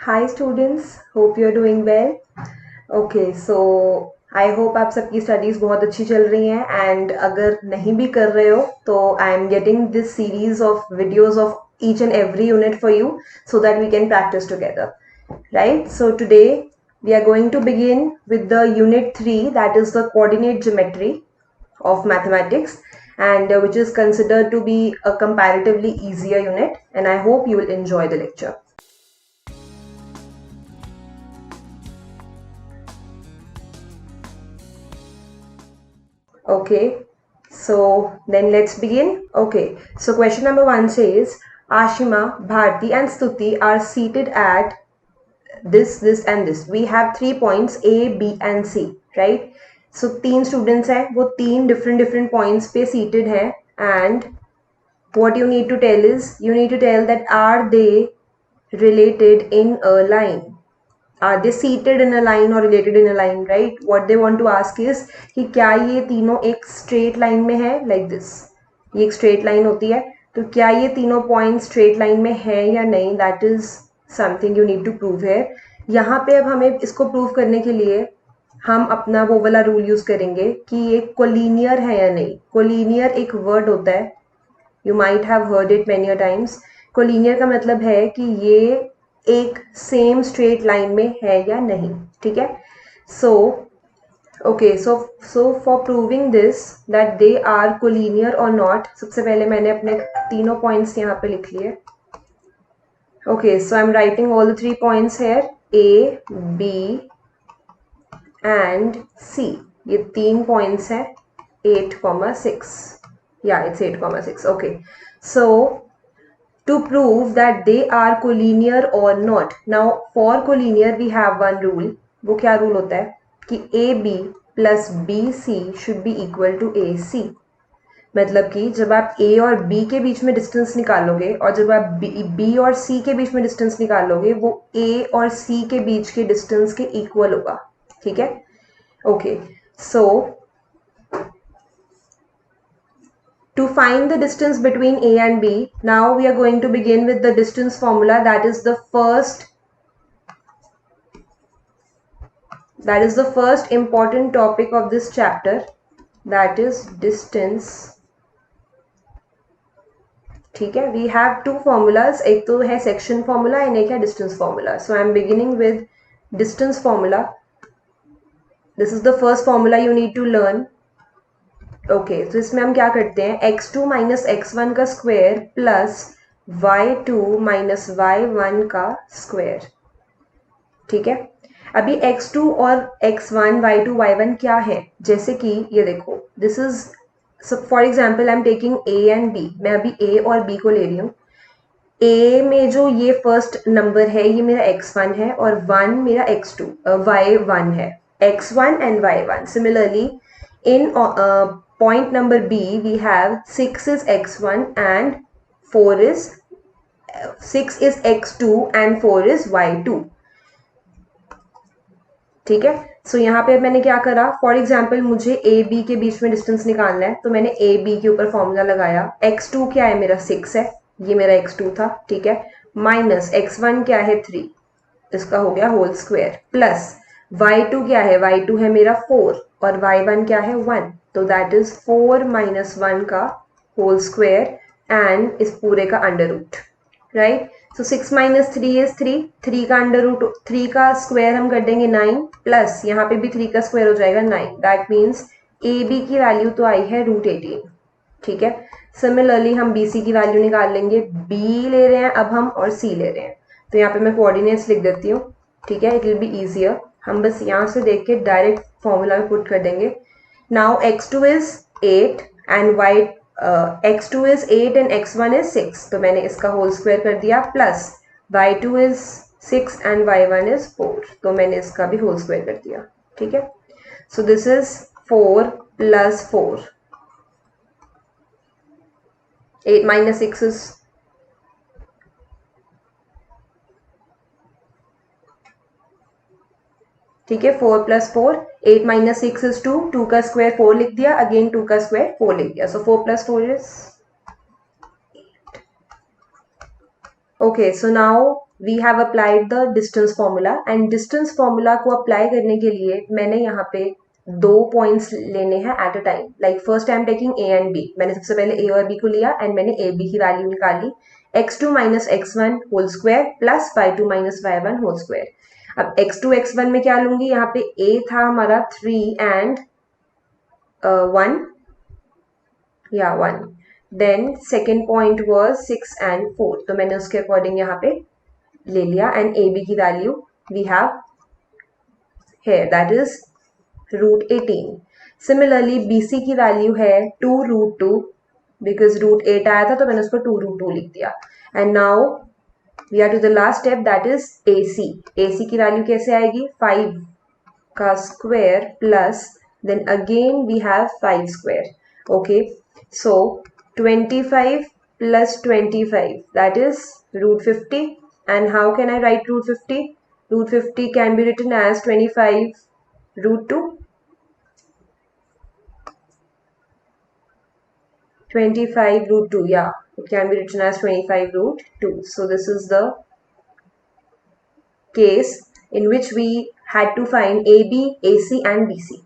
Hi students, hope you're doing well. Okay, so I hope आप सबकी studies बहुत अच्छी चल रही हैं and अगर नहीं भी कर रहे हो तो I am getting this series of videos of each and every unit for you so that we can practice together. Right? So today we are going to begin with the unit 3, that is the coordinate geometry of mathematics, and which is considered to be a comparatively easier unit, and I hope you will enjoy the lecture. Okay, so then let's begin. Okay, so question number 1 says Ashima, Bharti and Stuti are seated at this and this. We have 3 points A, B and C, right? So 3 students हैं, वो 3 different points पे seated हैं, and what you need to tell is, you need to tell that are they related in a line. Are they seated in a line or related in a line, right? What they want to ask is कि क्या ये तीनों एक straight line में है, like this. ये एक straight line होती है, तो क्या ये तीनों points straight line में है या नहीं, that is something you need to prove here. यहाँ पे अब हमें इसको prove करने के लिए हम अपना वो वाला रूल यूज करेंगे कि ये कोलिनियर है या नहीं. कोलिनियर एक वर्ड होता है, you might have heard it many times. Collinear का मतलब है कि ये एक सेम स्ट्रेट लाइन में है या नहीं. ठीक है. So okay, so for proving this that they are collinear और नॉट, सबसे पहले मैंने अपने तीनों पॉइंट्स यहाँ पे लिख लिए. Okay, so I am writing all the 3 points here, A, B and C. ये 3 पॉइंट्स हैं, 8,6. Yeah, it's 8,6. Okay, so to prove that they are collinear or not, now for collinear we have one rule. वो क्या rule होता है कि AB plus BC should be equal to AC. मतलब कि जब आप A और B के बीच में डिस्टेंस निकालोगे और जब आप B और C के बीच में डिस्टेंस निकालोगे, वो A और C के बीच के डिस्टेंस के इक्वल होगा. ठीक है. Okay, so to find the distance between A and B, now we are going to begin with the distance formula. That is the first important topic of this chapter, that is distance. ठीक है. We have 2 formulas, एक तो है section formula and एक है distance formula. So I am beginning with distance formula. This is the first formula you need to learn. Okay, तो इसमें हम क्या करते हैं, x2 माइनस x1 का square plus y2 minus y1 का स्क्वायर. ठीक है. अभी x2 और x1, y2, y1 क्या है, जैसे कि ये देखो, this is for example I am taking a and b. मैं अभी a और b को ले रही हूँ. a में जो ये फर्स्ट नंबर है, ये मेरा x1 है और 1 मेरा x2 y1 है, x1 and y1. Similarly, in point number B, we have 6 is x1 and 6 is x2 and 4 is y2. ठीक है. सो यहाँ पे मैंने क्या करा, फॉर एग्जाम्पल मुझे ए बी के बीच में डिस्टेंस निकालना है, तो मैंने ए बी के ऊपर फॉर्मूला लगाया. x2 क्या है, मेरा 6 है, ये मेरा x2 था. ठीक है. माइनस x1 क्या है, 3, इसका हो गया होल स्क्वायर, प्लस y2 क्या है, y2 है मेरा 4 और y1 क्या है, 1. तो दैट इज 4 माइनस 1 का होल स्क्वायर एंड इस पूरे का under root. Right. So 6 minus 3 is 3, 3 का अंडर रूट, 3 का स्क्वायर हम कर देंगे 9, प्लस यहाँ पे भी 3 का स्क्वायर हो जाएगा 9. दैट मीन्स ए बी की वैल्यू तो आई है √18. ठीक है. सिमिलरली हम बी सी की वैल्यू निकाल लेंगे. बी ले रहे हैं अब हम और सी ले रहे हैं, तो यहाँ पे मैं कोऑर्डिनेट्स लिख देती हूँ. ठीक है. It will be easier. हम बस यहाँ से देख के डायरेक्ट फॉर्मूला में पुट कर देंगे. Now x2 is 8 and x2 is 8 and x1 is 6, तो मैंने इसका होल स्क्वायर कर दिया, plus y2 is 6 and y1 is 4, तो मैंने इसका भी होल स्क्वायर कर दिया. ठीक है. So this is 4 plus 4, 8 minus 6 is ठीक है. 4 plus 4, 8 minus 6 is 2, 2 का स्क्वायर 4 लिख दिया, अगेन 2 का स्क्वायर 4 लिख दिया. सो 4 plus 4 is 8. Okay, so now we have applied the distance formula and distance formula को अप्लाई करने के लिए मैंने यहाँ पे 2 पॉइंट्स लेने हैं at a time. Like first I am taking A and B. मैंने सबसे पहले ए और बी को लिया एंड मैंने ए बी की वैल्यू निकाली. x2 minus x1 whole square plus y2 minus y1 whole square. अब x2 x1 में क्या लूंगी, यहाँ पे a था हमारा 3 एंड 1 या 1. Then second point was 6 and 4. तो मैंने उसके अकॉर्डिंग यहाँ पे ले लिया एंड ए बी की value we have here, that is root 18. Similarly BC की वैल्यू है 2 root 2 because root 8 आया था तो मैंने उसको 2 root 2 लिख दिया. And now we are to the last step, that is AC. AC की वैल्यू कैसे आएगी, 5 का square plus then again we have 5 square. Okay, so 25 plus 25, that is root 50. And how can I write root 50? Root 50 can be written as 25 root 2. 25 root 2, yeah, it can be written as 25 root 2. So this is the case in which we had to find AB, AC and BC.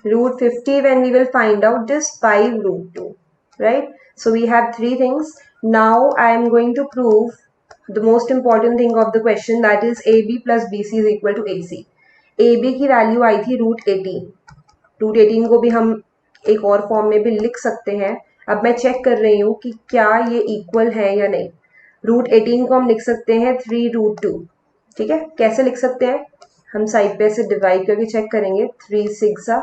Root 50 when we will find out just 5 root 2, right? So we have three things. Now I am going to prove the most important thing of the question, that is AB plus BC is equal to AC. AB की value आई थी root 18. Root 18 को भी हम एक और form में भी लिख सकते हैं. अब मैं चेक कर रही हूँ कि क्या ये इक्वल है या नहीं. रूट 18 को हम लिख सकते हैं 3 रूट 2. ठीक है, कैसे लिख सकते हैं, हम साइड पे से डिवाइड करके चेक करेंगे. 3 6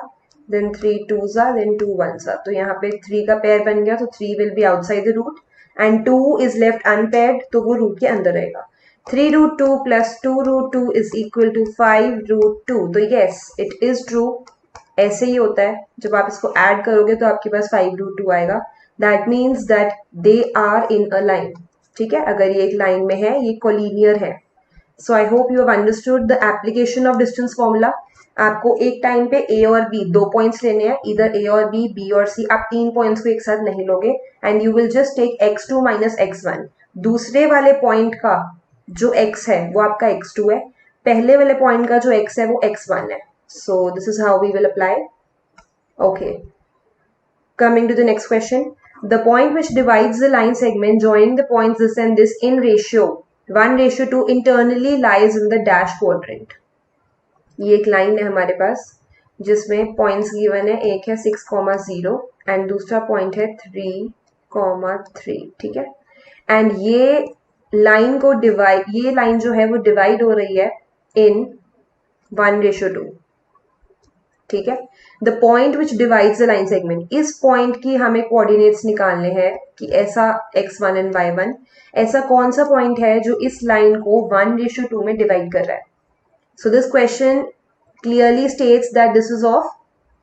देन 3 2 देन 2 1. तो यहाँ पे 3 का पेयर बन गया तो 3 will be outside the root and 2 is left unpaired, तो वो रूट के अंदर रहेगा. 3 root 2 plus 2 root 2 is equal to 5 root 2. तो yes, it is true. ऐसे ही होता है, जब आप इसको ऐड करोगे तो आपके पास 5 root 2 आएगा. That means that they are in a line. ठीक है, अगर ये एक लाइन में है, ये कोलिनियर है. So I hope you have understood the application of distance formula. आपको एक टाइम पे ए और बी 2 पॉइंट्स लेने हैं, इधर ए और बी, बी और सी. आप 3 पॉइंट्स को एक साथ नहीं लोगे and you will just take x2 minus x1. दूसरे वाले पॉइंट का जो x है वो आपका x2 है, पहले वाले पॉइंट का जो x है वो x1 है. So this is how we will apply. Okay, coming to the next question. The point which divides the line segment joining the points this and this in ratio 1:2 internally lies in the dash quadrant. ये एक line है हमारे पास जिसमें points given है. एक है 6,0 and दूसरा point है 3,3. ठीक है, एंड ये लाइन को डिवाइड, ये लाइन जो है वो डिवाइड हो रही है इन 1:2. ठीक है, the point which divides the line segment, इस पॉइंट की हमें कोऑर्डिनेट्स निकालने हैं कि ऐसा x1 एंड y1, ऐसा कौन सा पॉइंट है जो इस लाइन को 1:2 में डिवाइड कर रहा है. So this question clearly states that this is of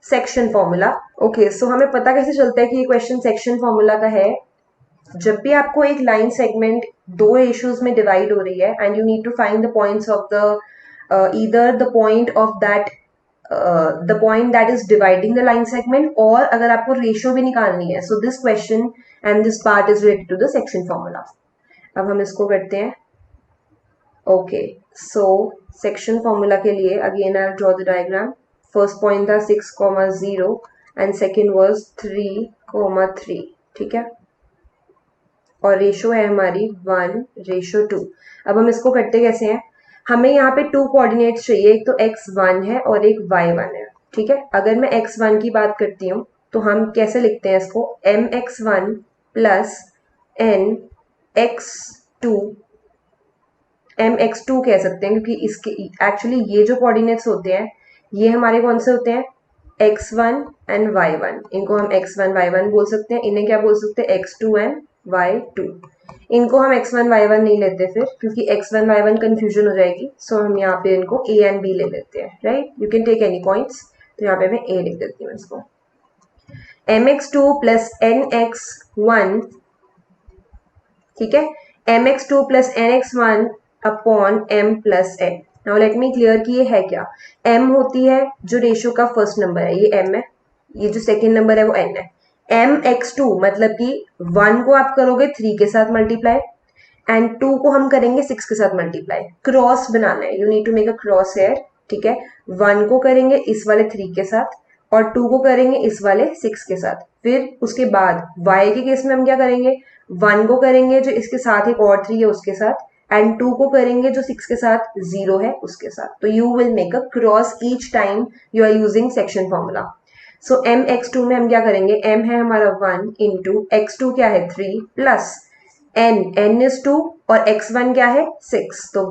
section formula. Okay, so हमें पता कैसे चलता है कि ये question section formula का है, जब भी आपको एक line segment 2 ratios में divide हो रही है and you need to find the points of the either the point of that the point that is dividing the line segment, और अगर आपको ratio भी निकालनी है. So this question and this part is related to the section formula. अब हम इसको करते हैं. ओके, सो सेक्शन फॉर्मूला के लिए again I draw the diagram. First point था 6,0 एंड सेकेंड वाज 3,3. ठीक है, और रेशो है हमारी 1:2. अब हम इसको करते कैसे हैं, हमें यहाँ पे 2 कोऑर्डिनेट्स चाहिए, एक तो x1 है और एक y1 है. ठीक है, अगर मैं x1 की बात करती हूँ तो हम कैसे लिखते हैं इसको, mx1 प्लस nx2, mx2 कह सकते हैं क्योंकि इसके एक्चुअली ये जो कोऑर्डिनेट्स होते हैं ये हमारे कौन से होते हैं, x1 एंड y1. इनको हम x1 y1 बोल सकते हैं. इन्हें क्या बोल सकते हैं, x2 एंड y2. इनको हम x1 y1 नहीं लेते फिर, क्योंकि x1 y1 कंफ्यूजन हो जाएगी. सो हम यहाँ पे इनको a एंड b ले लेते हैं. Right, you can take any points. तो यहाँ पे मैं a लिख देती हूँ इसको. mx2 plus nx1. ठीक है, mx2 plus nx1 upon m plus n. Now let me clear कि ये है क्या. m होती है जो रेशियो का फर्स्ट नंबर है, ये m है. ये जो सेकेंड नंबर है वो n है. mx2 मतलब कि 1 को आप करोगे 3 के साथ मल्टीप्लाई, एंड 2 को हम करेंगे 6 के साथ मल्टीप्लाई, क्रॉस बनाना है, you need to make a cross here, ठीक है। 1 को करेंगे इस वाले 3 के साथ और 2 को करेंगे इस वाले 6 के साथ। फिर उसके बाद y के केस में हम क्या करेंगे, 1 को करेंगे जो इसके साथ एक और 3 है उसके साथ, एंड 2 को करेंगे जो 6 के साथ 0 है उसके साथ। तो you will make a cross each time you are using section formula. So m x2 में हम क्या करेंगे, m है हमारा 1 इंटू x2 क्या है 3 प्लस n इज 2 और x1 क्या है 6, तो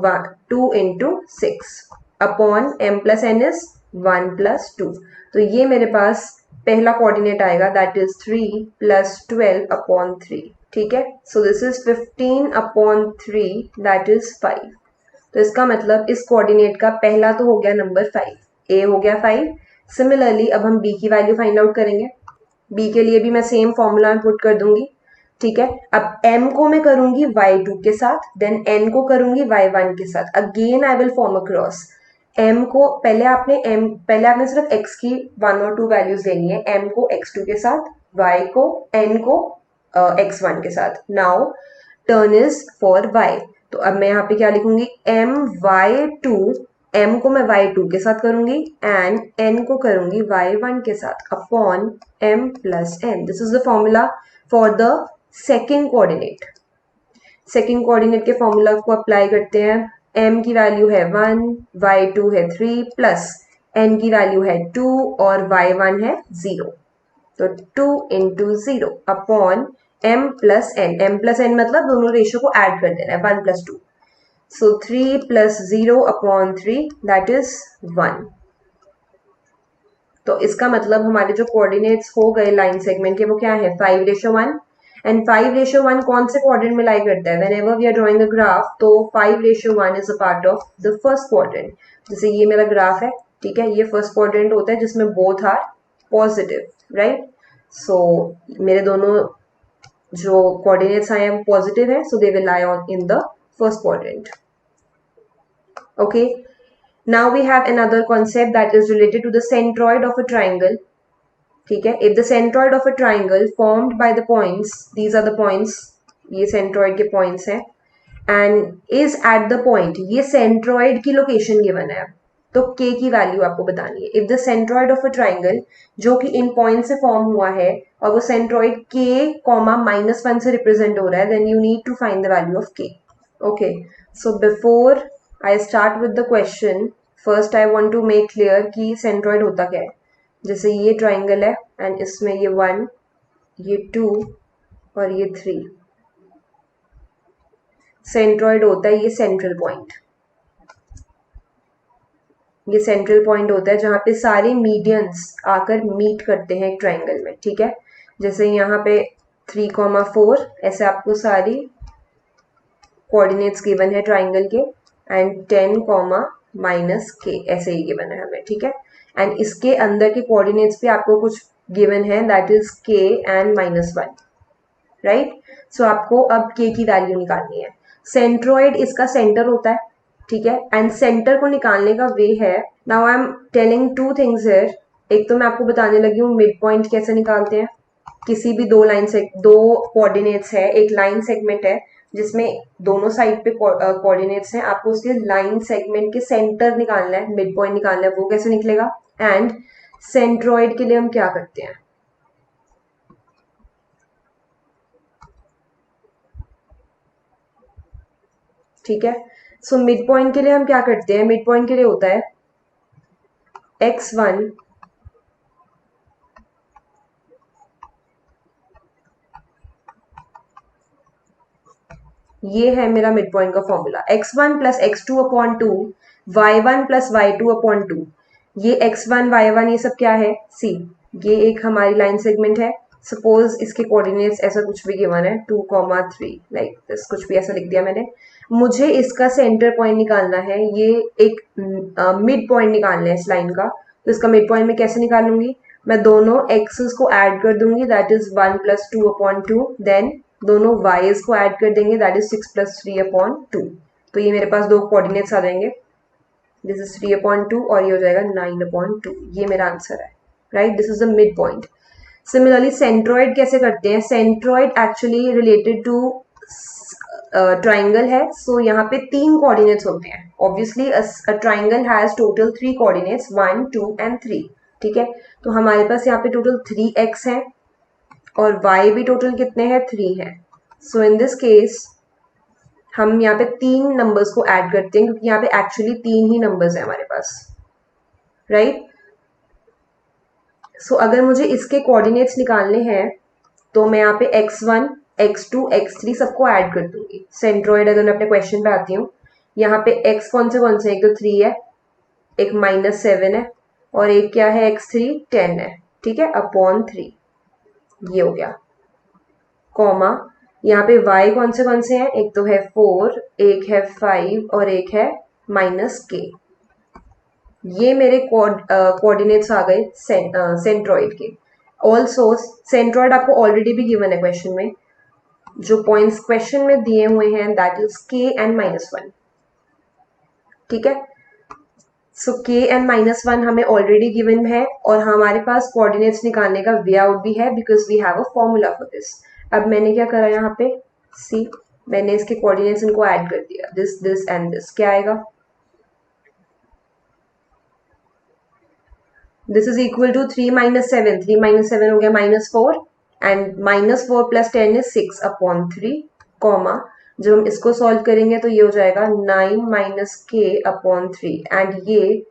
2 into 6 upon m plus n is 1 plus 2। तो ये मेरे पास पहला कोऑर्डिनेट आएगा दैट इज 3 प्लस 12 अपॉन 3, ठीक है। So this is 15 upon 3 that is 5। तो इसका मतलब इस कोऑर्डिनेट का पहला तो हो गया नंबर 5, a हो गया 5। सिमिलरली अब हम b की वैल्यू फाइंड आउट करेंगे, b के लिए भी मैं सेम फॉर्मूला में पुट कर दूंगी, ठीक है। अब m को मैं करूंगी y2 के साथ, देन n को करूंगी y1 के साथ, again I will form a cross. m को पहले आपने सिर्फ x की 1 और 2 वैल्यूज लेनी है, m को x2 के साथ, y को n को x1 के साथ। Now turn is for y, तो अब मैं यहाँ पे क्या लिखूंगी, my2, m को मैं y2 के साथ करूंगी एंड n को करूंगी y1 के साथ upon m plus n। This is the formula for the second coordinate. Second coordinate के फॉर्मूला को अप्लाई करते हैं, m की वैल्यू है 1, y2 है 3 प्लस n की वैल्यू है 2 और y1 है 0, तो 2 into 0 upon m plus n मतलब दोनों रेशियो को ऐड कर देना है 1 plus 2, so 3 plus 0 upon 3 that is 1। तो इसका मतलब हमारे जो कोऑर्डिनेट्स हो गए लाइन सेगमेंट के वो क्या है 5:1, एंड 5:1 कौन से क्वाड्रेंट में लाई करता है, whenever we are drawing a graph, तो 5:1 is a part of the first quadrant. जैसे ये मेरा ग्राफ है, ठीक है, ये फर्स्ट क्वाड्रेंट होता है जिसमें both are positive, right. So मेरे दोनों जो कोऑर्डिनेट्स आए हैं वो पॉजिटिव है, so they will lie on in the first quadrant. Okay, now we have another concept that is related to the centroid of a triangle, ठीक है। if the centroid of a triangle formed by the points, these are the points, ये centroid के points हैं, and is at the point, ये centroid की location given है, तो k की वैल्यू आपको बतानी है। if the centroid of a triangle जो कि इन पॉइंट से फॉर्म हुआ है और वो centroid k, -1 से रिप्रेजेंट हो रहा है, then you need to find the value of k. Okay, so before I start with the question, first I want to make clear कि centroid होता क्या है। जैसे ये ट्राइंगल है एंड इसमें ये 1, ये 2 और ये 3, सेंट्रॉइड होता है ये सेंट्रल पॉइंट, ये सेंट्रल पॉइंट होता है जहां पे सारे मीडियंस आकर मीट करते हैं एक ट्राइंगल में, ठीक है। जैसे यहाँ पे 3,4 ऐसे आपको सारी कोऑर्डिनेट्स गिवन है ट्राइंगल के, एंड 10, -k ऐसे ही गिवन है हमें, ठीक है। एंड इसके अंदर के कोऑर्डिनेट्स पे आपको कुछ गिवन है दैट इज k एंड -1, राइट। सो आपको अब k की वैल्यू निकालनी है। सेंट्रोइड इसका सेंटर होता है, ठीक है, एंड सेंटर को निकालने का वे है, now I am telling two things here. एक तो मैं आपको बताने लगी हूँ मिड पॉइंट कैसे निकालते हैं। किसी भी दो कोऑर्डिनेट्स है, एक लाइन सेगमेंट है जिसमें दोनों साइड पे कोऑर्डिनेट्स हैं, आपको उसके लाइन सेगमेंट के सेंटर निकालना है, मिड पॉइंट निकालना है, वो कैसे निकलेगा। एंड सेंट्रोइड के लिए हम क्या करते हैं, ठीक है। सो मिड पॉइंट के लिए हम क्या करते हैं, मिड पॉइंट के लिए होता है x1 ये है मेरा मिड पॉइंट का formula, x1 plus x2 upon 2, y1 plus y2 upon 2। ये x1 y1 ये सब क्या है, सी ये एक हमारी लाइन सेगमेंट है। सपोज इसके कोऑर्डिनेट्स ऐसा कुछ भी गिवन है 2,3 लाइक दिस, कुछ भी ऐसा लिख दिया मैंने। मुझे इसका सेंटर पॉइंट निकालना है, ये एक मिड पॉइंट निकालना है इस लाइन का। तो इसका मिड पॉइंट में कैसे निकालूंगी, मैं दोनों एक्सेस को ऐड कर दूंगी that is 1 plus 2 upon 2, then दोनों वाईज को ऐड कर देंगे दैट इज 6 प्लस 3 अपॉन 2। तो ये मेरे पास दो कोऑर्डिनेट्स आ जाएंगे, दिस इज 3 अपॉन 2 और ये हो जाएगा 9 अपॉन 2। ये मेरा आंसर है, right, this is the mid point. Similarly centroid कैसे करते हैं, centroid actually related to triangle है, सो यहाँ पे 3 कोऑर्डिनेट्स होते हैं. Obviously a triangle has total 3 coordinates 1 2 and 3. ठीक है, तो हमारे पास यहाँ पे टोटल 3x है और y भी टोटल कितने हैं 3 है. सो इन दिस केस हम यहाँ पे 3 नंबर्स को ऐड करते हैं क्योंकि यहाँ पे एक्चुअली 3 ही नंबर्स है हमारे पास, राइट. सो अगर मुझे इसके कोऑर्डिनेट्स निकालने हैं तो मैं यहाँ पे x1 x2 x3 सबको ऐड कर दूंगी. सेंट्रॉइड अगर मैं अपने क्वेश्चन पे आती हूँ, यहाँ पे x कौन से एक तो 3 है, एक -7 है और एक क्या है x3 10 है. ठीक है, अपॉन 3 ये हो गया. कॉमा यहाँ पे y कौन से हैं, एक तो है 4, एक है 5 और एक है -k. ये मेरे कोऑर्डिनेट्स आ गए सेंट्रॉइड के. ऑल्सो सेंट्रॉइड आपको ऑलरेडी भी गिवन है क्वेश्चन में. जो पॉइंट्स क्वेश्चन में दिए हुए हैं दैट इज k एंड -1. ठीक है, सो k एंड -1 हमें ऑलरेडी गिवन है और हमारे पास कोऑर्डिनेट्स निकालने का वे आउट भी है because we have a formula for this. अब मैंने क्या करा यहाँ पे, सी मैंने इसके कोऑर्डिनेट्स इनको ऐड कर दिया, दिस एंड दिस. क्या आएगा, दिस इज इक्वल टू 3 -7, 3 -7 हो गया -4 एंड -4 + 10 इज 6 अपॉन 3. कॉमा जब हम इसको सॉल्व करेंगे तो ये हो जाएगा 9 - k अपॉन 3 एंड ये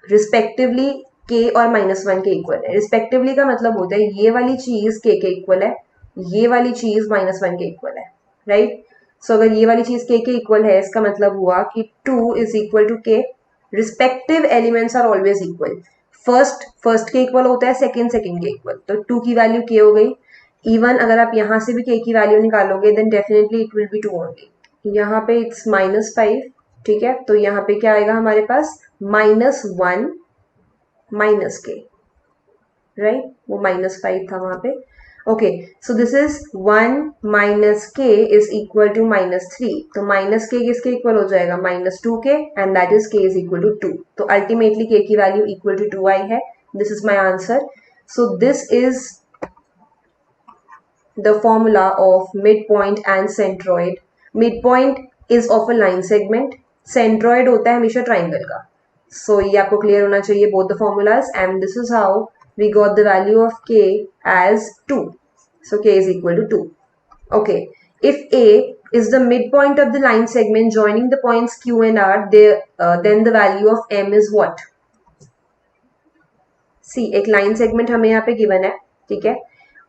रिस्पेक्टिवली k और -1 के इक्वल है. रिस्पेक्टिवली का मतलब होता है ये वाली चीज k के इक्वल है, ये वाली चीज -1 के इक्वल है, राइट. सो अगर ये वाली चीज k के इक्वल है इसका मतलब हुआ कि 2 is equal to k. Respective elements are always equal. First के इक्वल होता है, सेकंड के इक्वल, तो 2 की वैल्यू k हो गई. इवन अगर आप यहाँ से भी k की वैल्यू निकालोगे then definitely it will be 2 only. यहाँ पे इट्स -5. ठीक है, तो यहाँ पे क्या आएगा हमारे पास -1 -k, राइट. वो -5 था वहां पे. Okay, so this is 1 -k is equal to -3. तो -k किसके इक्वल हो जाएगा, -2k and that is k is equal to 2. तो अल्टीमेटली k की वैल्यू इक्वल टू 2 आई है. This is my answer. So this is the formula of mid point and centroid. Mid point is of a line segment, centroid होता है हमेशा triangle का. सो ये आपको क्लियर होना चाहिए both the formulas and this is how we got the value of k as 2. So k is equal to 2. Okay, if A is the midpoint of the line segment joining the points Q and R, then the value of M is what? See, एक line segment हमें यहाँ पे given है, ठीक है.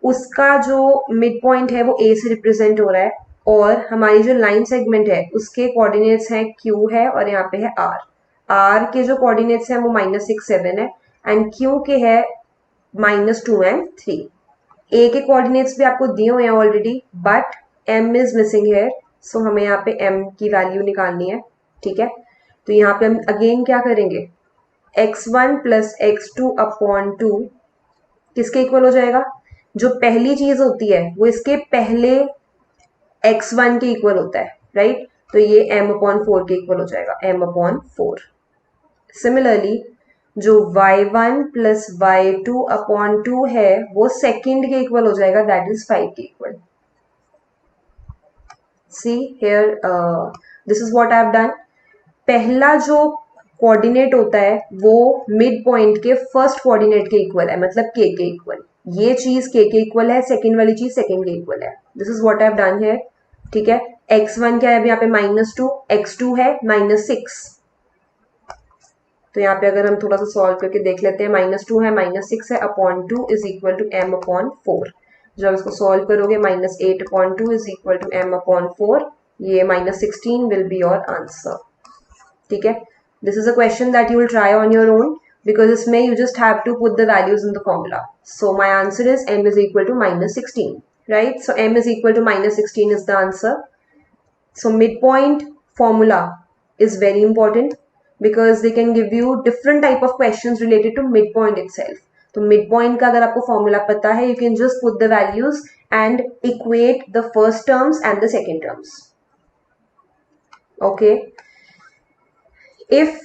उसका जो midpoint है वो A से represent हो रहा है और हमारी जो line segment है उसके coordinates हैं Q है और यहाँ पे है R. R के जो coordinates हैं वो -6 7 है एंड Q के है -2 एंड 3. ए के कोऑर्डिनेट्स भी आपको दिए हुए हैं already but m is missing है. सो हमें यहाँ पे m की वैल्यू निकालनी है. ठीक है, तो यहाँ पे हम अगेन क्या करेंगे, x1 + x2 अपॉन 2 किसके इक्वल हो जाएगा, जो पहली चीज होती है वो इसके पहले x1 के इक्वल होता है, राइट. तो ये m/4 के इक्वल हो जाएगा, m/4. सिमिलरली जो y1 + y2 अपॉन 2 है वो सेकंड के इक्वल हो जाएगा, दैट इज 5 के equal. See here, this is what I have done. पहला जो कोऑर्डिनेट होता है वो मिड पॉइंट के फर्स्ट कोऑर्डिनेट के इक्वल है, मतलब k के इक्वल. ये चीज k के इक्वल है, सेकंड वाली चीज सेकंड के इक्वल है. This is what I have done here. ठीक है, x1 क्या है अभी यहाँ पे -2, x2 है -6. तो यहाँ पे अगर हम थोड़ा सा सॉल्व करके देख लेते हैं, -2 है -6 है upon 2 is equal to m/4. जब इसको सॉल्व करोगे -8/2 इज इक्वल टू m/4. ये -16 विल बी योर आंसर. ठीक है, this is a question that you will try on your own because इसमें you just have to put the values in the formula. So my answer is m is equal to -16, right. So m is equal to -16 is the answer. So mid point formula is very important because they can give you different type of questions related to midpoint itself. तो midpoint का अगर आपको formula पता है, you can just put the values and equate the first terms and the second terms. Okay. If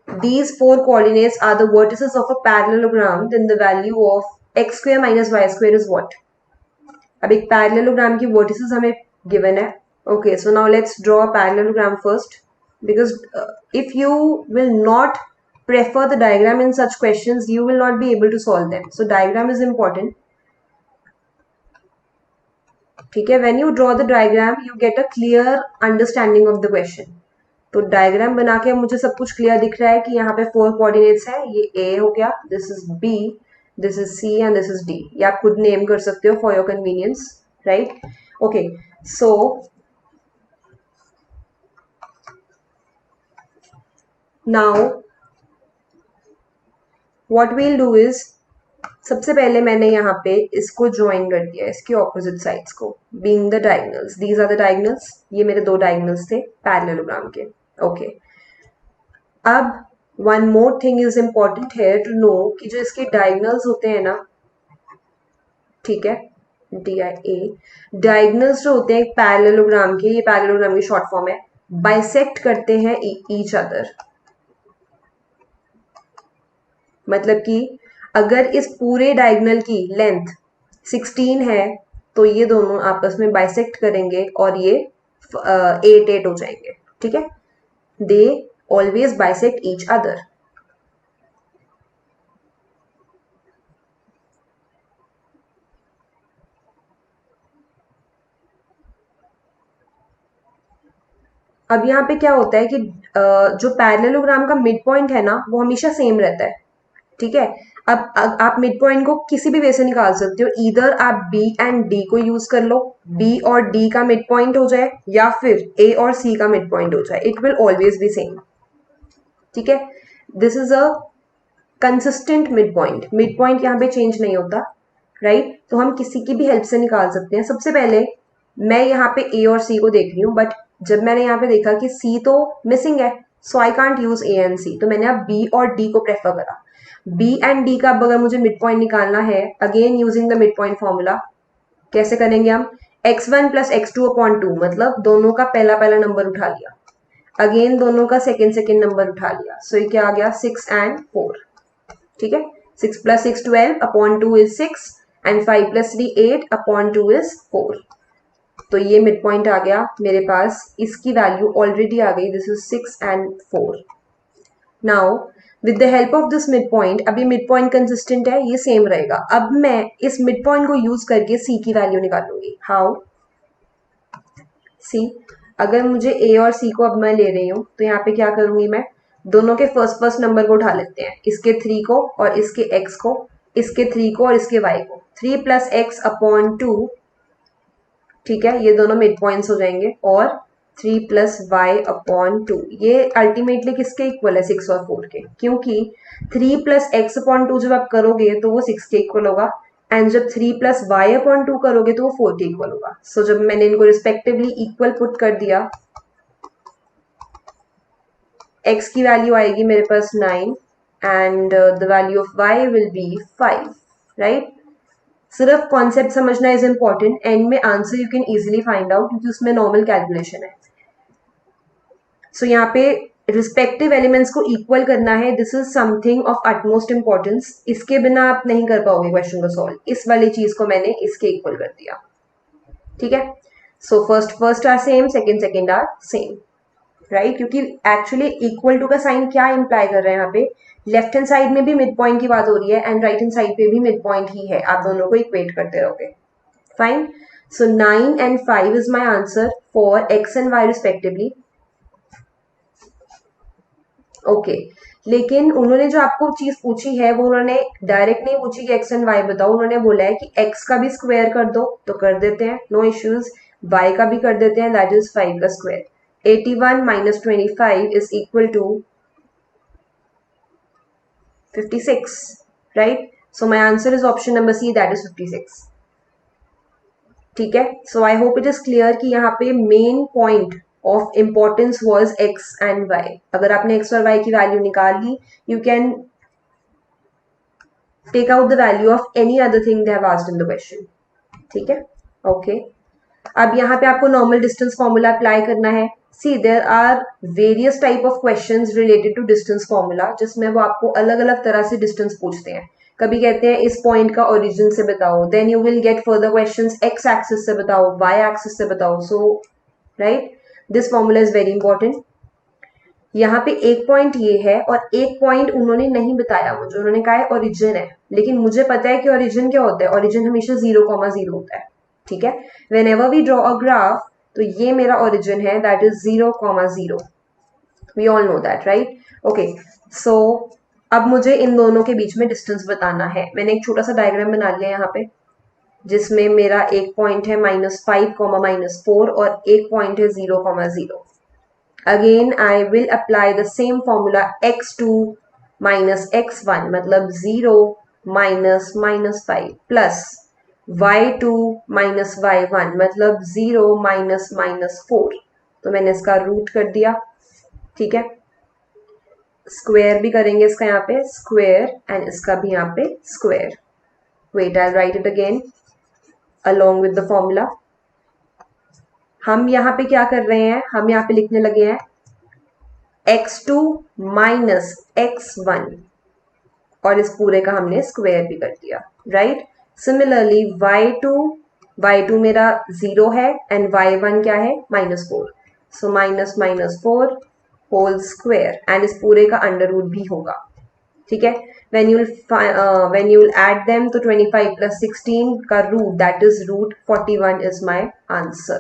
these 4 coordinates are the vertices of a parallelogram, then the value of x² - y² is what? अब एक parallelogram की vertices हमें given है. Okay, so now let's draw a parallelogram first, because if you will not prefer the diagram in such questions, you will not be able to solve them. So diagram is important. ठीक है, when you draw the diagram you get a clear understanding of the question. तो diagram बना के मुझे सब कुछ clear दिख रहा है कि यहाँ पे 4 कोऑर्डिनेट्स है, ये A हो गया, this is B, this is C and this is D. ये आप खुद नेम कर सकते हो for your convenience, right? Okay, so now what we'll do is, सबसे पहले मैंने यहाँ पे इसको ज्वाइन कर दिया, इसके ऑपोजिट साइड्स को, being the diagonals. These are the diagonals, ये मेरे दो डायगोनल्स थे पैरेललोग्राम के. ओके, अब one more thing is important है टू नो कि जो इसके डायगोनल्स होते हैं ना, ठीक है, DIA, डायगोनल्स जो होते हैं पैरेललोग्राम के, ये पैरेललोग्राम की शॉर्ट फॉर्म है, बाइसेक्ट करते हैं ईच अदर. मतलब कि अगर इस पूरे डायगोनल की लेंथ 16 है तो ये दोनों आपस में बाइसेक्ट करेंगे और ये 8 हो जाएंगे. ठीक है, they always bisect each other. अब यहाँ पे क्या होता है कि जो पैरेललोग्राम का मिड पॉइंट है ना वो हमेशा सेम रहता है. ठीक है, अब आप मिड पॉइंट को किसी भी वे से निकाल सकते हो. इधर आप B एंड D को यूज कर लो, B और D का मिड पॉइंट हो जाए, या फिर A और C का मिड पॉइंट हो जाए. It will always be same. ठीक है, this is a consistent mid point. Mid point यहाँ पे चेंज नहीं होता, राइट? तो हम किसी की भी हेल्प से निकाल सकते हैं. सबसे पहले मैं यहाँ पे A और C को देख रही हूँ, बट जब मैंने यहाँ पे देखा कि C तो मिसिंग है, so I can't use A and C, तो मैंने अब B और D को प्रेफर करा. B एंड D का अब अगर मुझे मिड पॉइंट निकालना है, again using the mid point formula, कैसे करेंगे हम? x1 प्लस x2 अपॉन 2, मतलब दोनों का पहला पहला नंबर उठा लिया, अगेन दोनों का सेकेंड सेकेंड नंबर उठा लिया. सो ये क्या आ गया? 6 एंड 4. ठीक है, 6 plus 6 12 upon 2 is 6 and 5 plus 3 8 upon 2 is 4. तो ये मिड पॉइंट आ गया मेरे पास, इसकी वैल्यू ऑलरेडी आ गई, this is 6 and 4. Now with the help of this mid point, अभी मिड पॉइंट कंसिस्टेंट है, ये सेम रहेगा. अब मैं इस मिड पॉइंट को यूज करके C की वैल्यू निकालूंगी. हाउ? C, अगर मुझे A और C को अब मैं ले रही हूँ तो यहाँ पे क्या करूंगी मैं? दोनों के फर्स्ट फर्स्ट नंबर को उठा लेते हैं, इसके 3 को और इसके x को, इसके 3 को और इसके y को. 3 प्लस एक्स अपॉन 2, ठीक है, ये दोनों मिड पॉइंट्स हो जाएंगे, और 3 प्लस वाई अपॉन 2, ये अल्टीमेटली किसके इक्वल है? 6 और 4 के, क्योंकि 3 प्लस एक्स अपॉन 2 जब आप करोगे तो वो 6 के इक्वल होगा, एंड जब 3 प्लस वाई अपॉन 2 करोगे तो वो 4 के इक्वल होगा. सो जब मैंने इनको रिस्पेक्टिवली इक्वल पुट कर दिया, x की वैल्यू आएगी मेरे पास 9 and the value of y will be 5, right? सिर्फ कॉन्सेप्ट समझना इज इंपॉर्टेंट, एंड में answer you can easily find out क्योंकि उसमें नॉर्मल कैलकुलेशन है. सो यहाँ पे रिस्पेक्टिव एलिमेंट्स को इक्वल करना है, this is something of utmost importance. इसके बिना आप नहीं कर पाओगे क्वेश्चन को सॉल्व. इस वाली चीज को मैंने इसके इक्वल कर दिया. ठीक है, so first are same, second are same, right? क्योंकि एक्चुअली इक्वल टू का साइन क्या इंप्लाई कर रहे हैं यहाँ पे? लेफ्ट हैंड साइड में भी मिड पॉइंट की बात हो रही है एंड राइट हैंड साइड पे भी मिड पॉइंट ही है. आप दोनों को इक्वेट करते रहोगे. Fine. So 9 and 5 is my answer for x and y respectively. Okay, लेकिन उन्होंने जो आपको चीज पूछी है वो उन्होंने डायरेक्ट नहीं पूछी कि x एंड y बताओ. उन्होंने बोला है कि x का भी स्क्वायर कर दो, तो कर देते हैं, नो इश्यूज. y का भी कर देते हैं, दैट इज 5 का square. 81 minus 25 is equal to 56, right? So my answer is option number C, that is 56. ठीक है, so I hope it is clear कि यहाँ पे main point of importance was x and y. अगर आपने x और y की value निकाल ली, you can take out the value of any other thing they have asked in the question. ठीक है, okay. अब यहाँ पे आपको नॉर्मल डिस्टेंस फॉर्मूला अप्लाई करना है. See there are various type of questions related to distance formula, जिसमें वो आपको अलग अलग तरह से डिस्टेंस पूछते हैं. कभी कहते हैं इस पॉइंट का ओरिजिन से बताओ, then you will get further questions x axis से बताओ, वाई एक्सिस से बताओ. So right. This formula is very important. यहाँ पे एक पॉइंट ये है और एक पॉइंट उन्होंने नहीं बताया मुझे. उन्होंने कहा है ओरिजिन है, लेकिन मुझे पता है कि ओरिजिन क्या होता है. ओरिजिन हमेशा 0,0 होता है. ठीक है. Whenever we draw a graph, तो ये मेरा ओरिजिन है, that is 0,0. We all know that, right. Okay, so अब मुझे इन दोनों के बीच में डिस्टेंस बताना है. मैंने एक छोटा सा डायग्राम बना लिया यहाँ पे, जिसमें मेरा एक पॉइंट है -5, -4 और एक पॉइंट है 0,0. Again I will apply the same formula. x2 minus x1 मतलब 0 minus -5 plus y2 minus y1 मतलब 0 minus -4. तो मैंने इसका रूट कर दिया. ठीक है. स्क्वायर भी करेंगे इसका यहाँ पे, स्क्वायर, एंड इसका भी यहाँ पे square. Wait, I write it again along with the formula. हम यहाँ पे क्या कर रहे हैं, हम यहाँ पे लिखने लगे हैं x2 माइनस x1 और इस पूरे का हमने स्क्वायर भी कर दिया. राइट. सिमिलरली y2 मेरा 0 है एंड y1 क्या है -4. सो -4 होल स्क्वायर, एंड इस पूरे का अंडर रूट भी होगा. ठीक है. when you'll add them, तो 25 plus 16 का root, that is root 41 is my answer.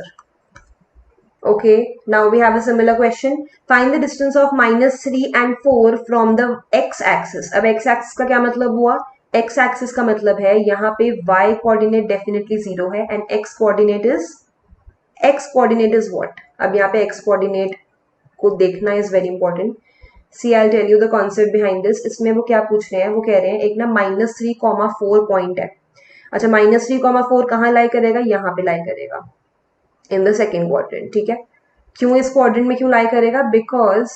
Okay, now we have a similar question. Find the distance of -3 and 4 from the x-axis. अब x-axis का क्या मतलब हुआ? x-axis का मतलब है यहाँ पे y coordinate definitely 0 है and x coordinate is what? अब यहाँ पे x coordinate को देखना is very important. See, I'll tell you the concept behind this. इसमें वो क्या पूछ रहे हैं, वो कह रहे हैं एक ना -3,4 पॉइंट है. अच्छा, -3,4 कहाँ लाई करेगा? यहाँ पे लाई करेगा इन द सेकेंड क्वाड्रेंट. ठीक है. क्यों इस क्वाड्रेंट में क्यों लाई करेगा? बिकॉज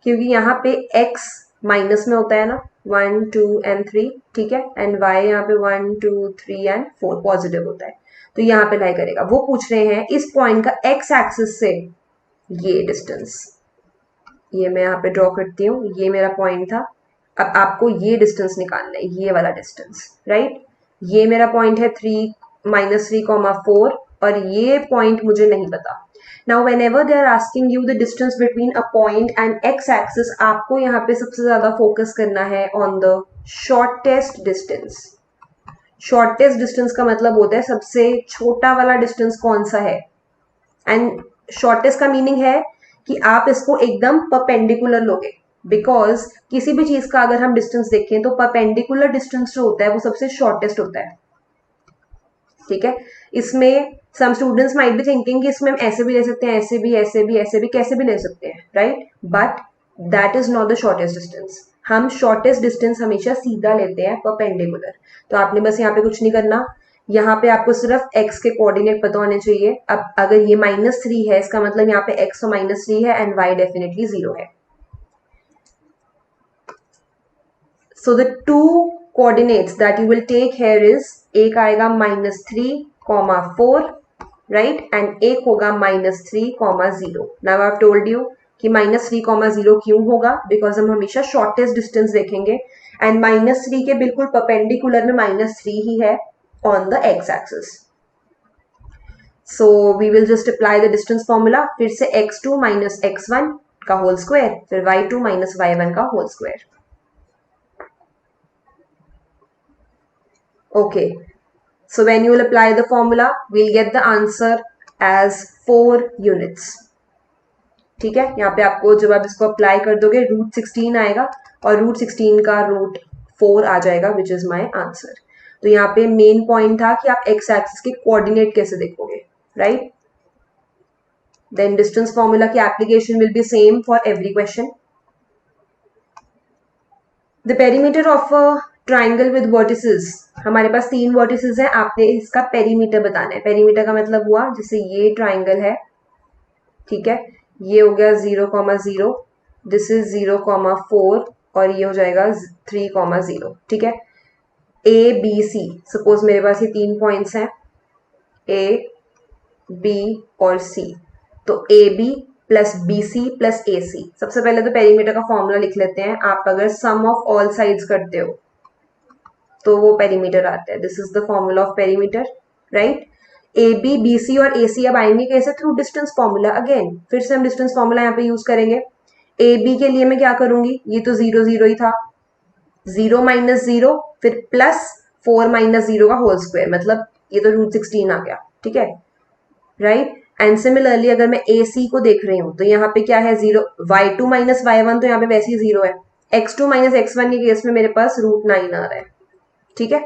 क्योंकि यहाँ पे x माइनस में होता है ना, 1 2 and 3. ठीक है. एंड y यहाँ पे 1 2 3 and 4 पॉजिटिव होता है, तो यहाँ पे लाई करेगा. वो पूछ रहे हैं इस पॉइंट का x एक्सिस से ये डिस्टेंस. ये मैं यहाँ पे ड्रॉ करती हूँ, ये मेरा पॉइंट था. अब आपको ये डिस्टेंस निकालना है, ये वाला डिस्टेंस. राइट. ये मेरा पॉइंट है -3,4 और ये पॉइंट मुझे नहीं पता. Now whenever they are asking you the distance between a point and x axis, आपको यहाँ पे सबसे ज्यादा फोकस करना है on the shortest distance. Shortest distance का मतलब होता है सबसे छोटा वाला डिस्टेंस कौन सा है. एंड शॉर्टेस्ट का मीनिंग है कि आप इसको एकदम परपेंडिकुलर लोगे. बिकॉज किसी भी चीज का अगर हम डिस्टेंस देखें तो परपेंडिकुलर डिस्टेंस जो होता है वो सबसे शॉर्टेस्ट होता है. ठीक है. इसमें some students might be thinking कि इसमें हम ऐसे भी ले सकते हैं, ऐसे भी, ऐसे भी, ऐसे भी, कैसे भी ले सकते हैं. Right. But that is not the shortest distance. हम शॉर्टेस्ट डिस्टेंस हमेशा सीधा लेते हैं, परपेंडिकुलर. तो आपने बस यहाँ पे कुछ नहीं करना. यहाँ पे आपको सिर्फ x के कोऑर्डिनेट पता होने चाहिए. अब अगर ये -3 है, इसका मतलब यहाँ पे x और -3 है एंड y डेफिनेटली 0 है. So the two coordinates that you will take here is, एक आएगा -3,4, राइट, एंड एक होगा -3,0. Now I have told you कि -3,0 क्यों होगा, बिकॉज हम हमेशा शॉर्टेस्ट डिस्टेंस देखेंगे एंड -3 के बिल्कुल परपेंडिकुलर में -3 ही है on the x-axis. So we will just apply the distance formula. फिर से x2 minus x1 का whole square, फिर y2 minus y1 का whole square. Okay. So when you will apply the formula, we'll get the answer as 4 units. ठीक है. यहाँ पे आपको जब आप इसको अप्लाई कर दोगे √16 आएगा और √16 का √4 आ जाएगा, which is my answer. तो यहाँ पे मेन पॉइंट था कि आप एक्स एक्सिस के कोऑर्डिनेट कैसे देखोगे. राइट. देन डिस्टेंस फॉर्मूला की application will be same for every question. The perimeter of a triangle with vertices. हमारे पास 3 वर्टिसेस हैं, आपने इसका पेरीमीटर बताना है. पेरीमीटर का मतलब हुआ जैसे ये ट्राइंगल है. ठीक है. ये हो गया 0,0, दिस इज 0,4 और ये हो जाएगा 3,0. ठीक है. ए बी सी, सपोज मेरे पास ये 3 पॉइंट्स हैं, ए बी और सी. तो A B plus B C plus A C. सबसे पहले तो पेरीमीटर का फॉर्मूला लिख लेते हैं. आप अगर सम ऑफ ऑल साइड्स करते हो तो वो पेरीमीटर आता है. This is the formula of perimeter. Right. A B B C और ए सी अब आएंगे कैसे? Through distance formula. अगेन फिर से हम डिस्टेंस फॉर्मूला यहाँ पे यूज करेंगे। ए बी के लिए मैं क्या करूंगी, ये तो 0 0 ही था, 0 माइनस 0 फिर प्लस 4 माइनस 0 का होल स्क्वायर, मतलब ये तो √16 आ गया, ठीक है, राइट। एंड सिमिलरली अगर मैं ए सी को देख रही हूँ तो यहाँ पे क्या है, 0 y2 माइनस y1, तो यहाँ पे वैसे ही 0 है। x2 माइनस x1 के केस में मेरे पास √9 आ रहा है, ठीक है।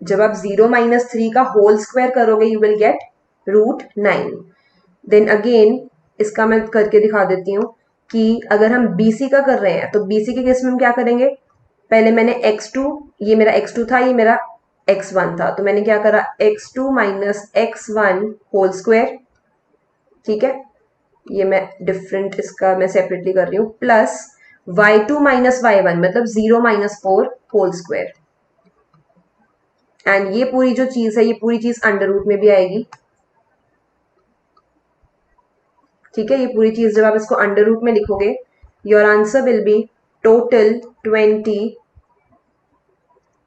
जब आप 0 माइनस 3 का होल स्क्वायर करोगे you will get √9। Then again इसका मैं करके दिखा देती हूँ कि अगर हम BC का कर रहे हैं तो BC के केस में हम क्या करेंगे, पहले मैंने x2, ये मेरा x2 था, ये मेरा x1 था, तो मैंने क्या करा, x2 minus x1 whole square, ठीक है, ये मैं डिफरेंट इसका मैं सेपरेटली कर रही हूँ, प्लस y2 माइनस y1 मतलब 0 माइनस 4 होल स्क्वायर। एंड ये पूरी जो चीज है, ये पूरी चीज अंडर रूट में भी आएगी, ठीक है। ये पूरी चीज जब आप इसको अंडर रूट में लिखोगे, your answer will B total 20,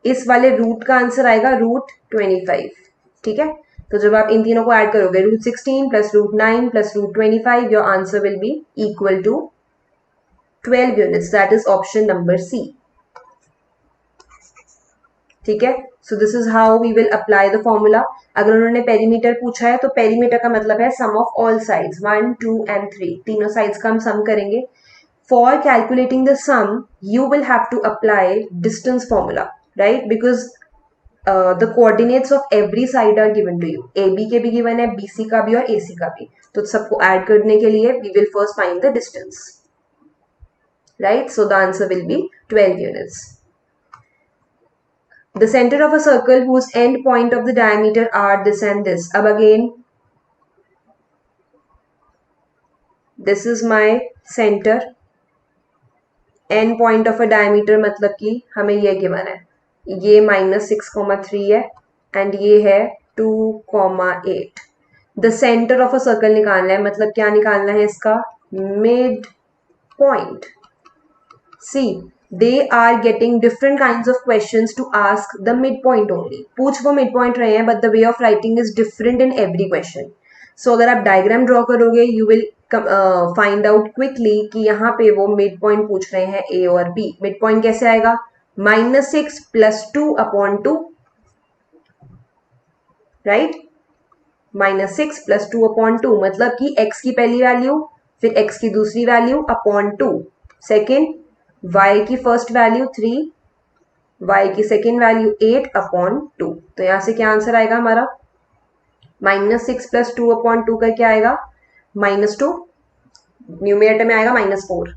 इस वाले रूट का आंसर आएगा √25, ठीक है। तो जब आप इन तीनों को ऐड करोगे, √16 plus √9 plus √25, your answer will be equal to 12 units, that is option number C, ठीक है। So this is how we will apply the formula. अगर उन्होंने पेरीमीटर पूछा है तो पेरीमीटर का मतलब है sum of all sides, 1 2 and 3, तीनों साइड्स का हम सम करेंगे। For calculating the sum you will have to apply distance formula, right, because the coordinates of every side are given to you, A B के भी given है, B C का भी और ए सी का भी, तो सबको ऐड करने के लिए we will first find the distance, right. So the answer will be 12 units. The center of a circle whose end point of the diameter are this and this. अब again, this is my center. End point of a diameter मतलब कि हमें ये given है, ये -6,3 है and ये है 2,8। The centre of a circle निकालना है, मतलब क्या निकालना है, इसका mid point. See they are getting different kinds of questions to ask the midpoint only. पूछ वो midpoint रहे हैं, but the way of writing is different in every question. So अगर आप diagram draw करोगे you will find out quickly कि यहाँ पे वो midpoint पूछ रहे हैं A और B. midpoint कैसे आएगा, -6 प्लस 2/2, right, -6 प्लस 2/2 मतलब कि x की पहली वैल्यू, फिर x की दूसरी वैल्यू अपॉन 2, सेकेंड y की फर्स्ट वैल्यू 3, y की सेकेंड वैल्यू 8/2। तो यहां से क्या आंसर आएगा हमारा, -6 प्लस 2/2 का क्या आएगा, -2, न्यूमरेटर में आएगा -4।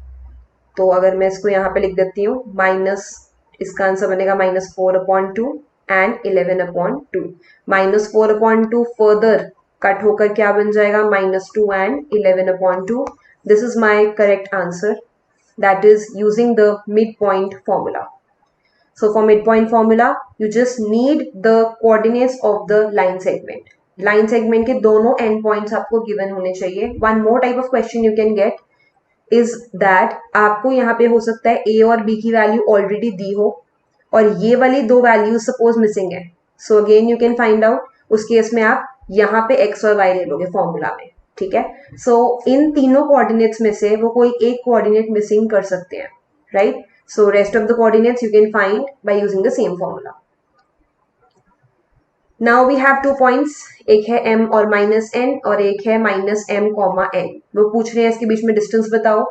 तो अगर मैं इसको यहाँ पे लिख देती हूँ, माइनस, इसका आंसर बनेगा -4/2 एंड 11/2। -4/2 फर्दर कट होकर क्या बन जाएगा, -2 and 11/2। This is my correct answer, that is using the midpoint formula. So for midpoint formula, you just need the coordinates of the line segment. Line segment के दोनों end points आपको given होने चाहिए. One more type of question you can get is that आपको यहाँ पे हो सकता है A और B की वैल्यू ऑलरेडी दी हो और ये वाली दो वैल्यूज सपोज मिसिंग है, so again you can find out, उस केस में आप यहाँ पे x और y ले लोगे फॉर्मूला में, ठीक है। सो इन तीनों कोऑर्डिनेट्स में से वो कोई एक कोऑर्डिनेट मिसिंग कर सकते हैं, right. So rest of the coordinates you can find by using the same formula. Now we have 2 points, एक है m और -n और एक है -m, n। वो पूछ रहे हैं इसके बीच में डिस्टेंस बताओ,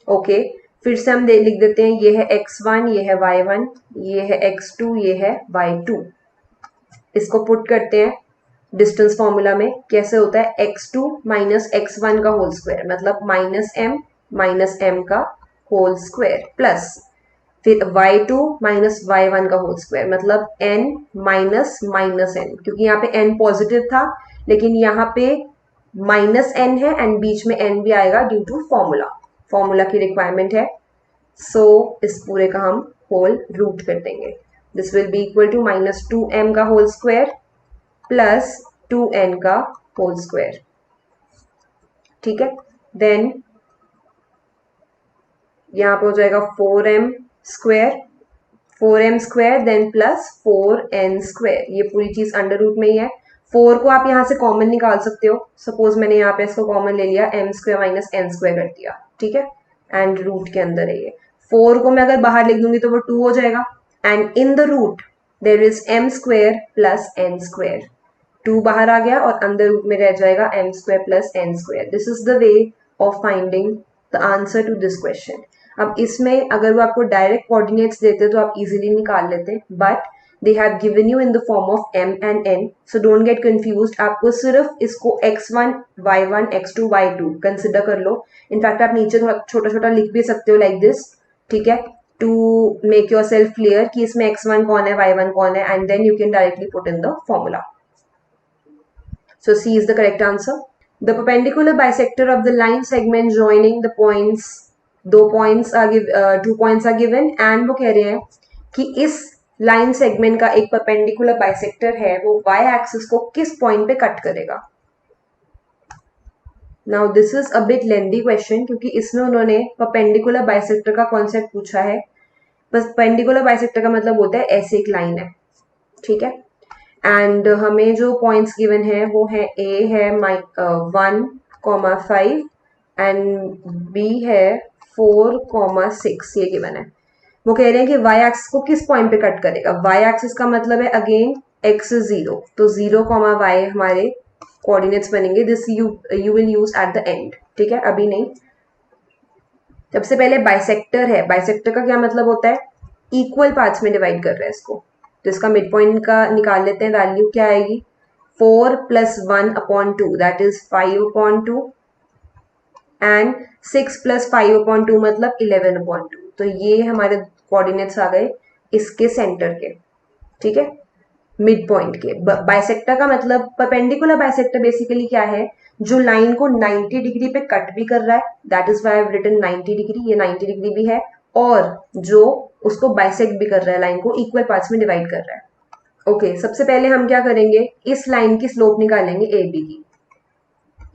ओके। फिर से हम लिख देते हैं, ये है x1, ये है y1, ये है x2, ये है y2। इसको पुट करते हैं डिस्टेंस फॉर्मूला में, कैसे होता है, x2 माइनस x1 का होल स्क्वायर मतलब -m का होल स्क्वायर, प्लस फिर y2 माइनस y1 का होल स्क्वायर मतलब n माइनस n, क्योंकि यहाँ पे n पॉजिटिव था लेकिन यहाँ पे -n है एंड बीच में n भी आएगा ड्यू टू फॉर्मूला की रिक्वायरमेंट है। सो इस पूरे का हम होल रूट कर देंगे, this will be equal to -2m का होल स्क्वायर प्लस 2n का होल स्क्वायर, ठीक है। देन यहाँ पे हो जाएगा 4m square then plus 4n square, ये पूरी चीज अंडर रूट में ही है। 4 को आप यहाँ से कॉमन निकाल सकते हो. सपोज मैंने यहाँ पे इसको कॉमन ले लिया, m square minus n square कर दिया, ठीक है, एंड रूट के अंदर है ये. 4 को मैं अगर बाहर लिख दूंगी तो वो 2 हो जाएगा, and in the root there is m square plus n square. 2 बाहर आ गया और अंदर रूट में रह जाएगा m square plus n square. This is the way of finding the answer to this question. अब इसमें अगर वो आपको डायरेक्ट कोऑर्डिनेट्स देते तो आप इजीली निकाल लेते, but they have given you in the form of m and n, so don't get confused. आपको सिर्फ इसको x1 y1 x2 y2 consider कर लो. इनफैक्ट आप नीचे थोड़ा छोटा छोटा लिख भी सकते हो लाइक दिस, ठीक है, to make yourself clear कि इसमें x1 कौन है y1 कौन है, and then you can directly put in the formula. So C is the correct answer. The perpendicular bisector of the line segment joining the points, 2 points are given, and वो कह रहे हैं कि इस लाइन सेगमेंट का एक perpendicular bisector है, वो y एक्सिस को किस पॉइंट पे कट करेगा. Now this is a bit lengthy question, क्योंकि इसमें उन्होंने परपेंडिकुलर बाइसेक्टर का कॉन्सेप्ट पूछा है. परपेंडिकुलर बाइसेक्टर का मतलब होता है ऐसे एक लाइन है, ठीक है, एंड हमें जो पॉइंट्स गिवन है वो है a है 1,5 एंड b है 4,6, ये गिवन है. वो कह रहे हैं कि y एक्सिस को किस पॉइंट पे कट करेगा. y एक्सिस का मतलब है अगेन x इज 0, तो 0, y हमारे कोऑर्डिनेट्स बनेंगे. This you will use at the end, ठीक है, अभी नहीं. सबसे पहले बाइसेक्टर है. बाइसेक्टर का क्या मतलब होता है, इक्वल पार्ट्स में डिवाइड कर रहे हैं इसको. तो इसका मिड पॉइंट का निकाल लेते हैं. वैल्यू क्या आएगी, 4 + 1/2 दैट इज 5/2, एंड 6 + 5/2 मतलब 11/2. तो ये हमारे कोऑर्डिनेट्स आ गए इसके सेंटर के, ठीक है, मिड पॉइंट के. बाइसेक्टर का मतलब, परपेंडिकुलर बाइसेक्टर बेसिकली क्या है, जो लाइन को 90 डिग्री पे कट भी कर रहा है, that is why I have written 90 degree, ये 90 डिग्री भी है, और जो उसको बाइसेक्ट भी कर रहा है, लाइन को इक्वल पार्ट्स में डिवाइड कर रहा है. ओके, सबसे पहले हम क्या करेंगे, इस लाइन की स्लोप निकालेंगे AB की.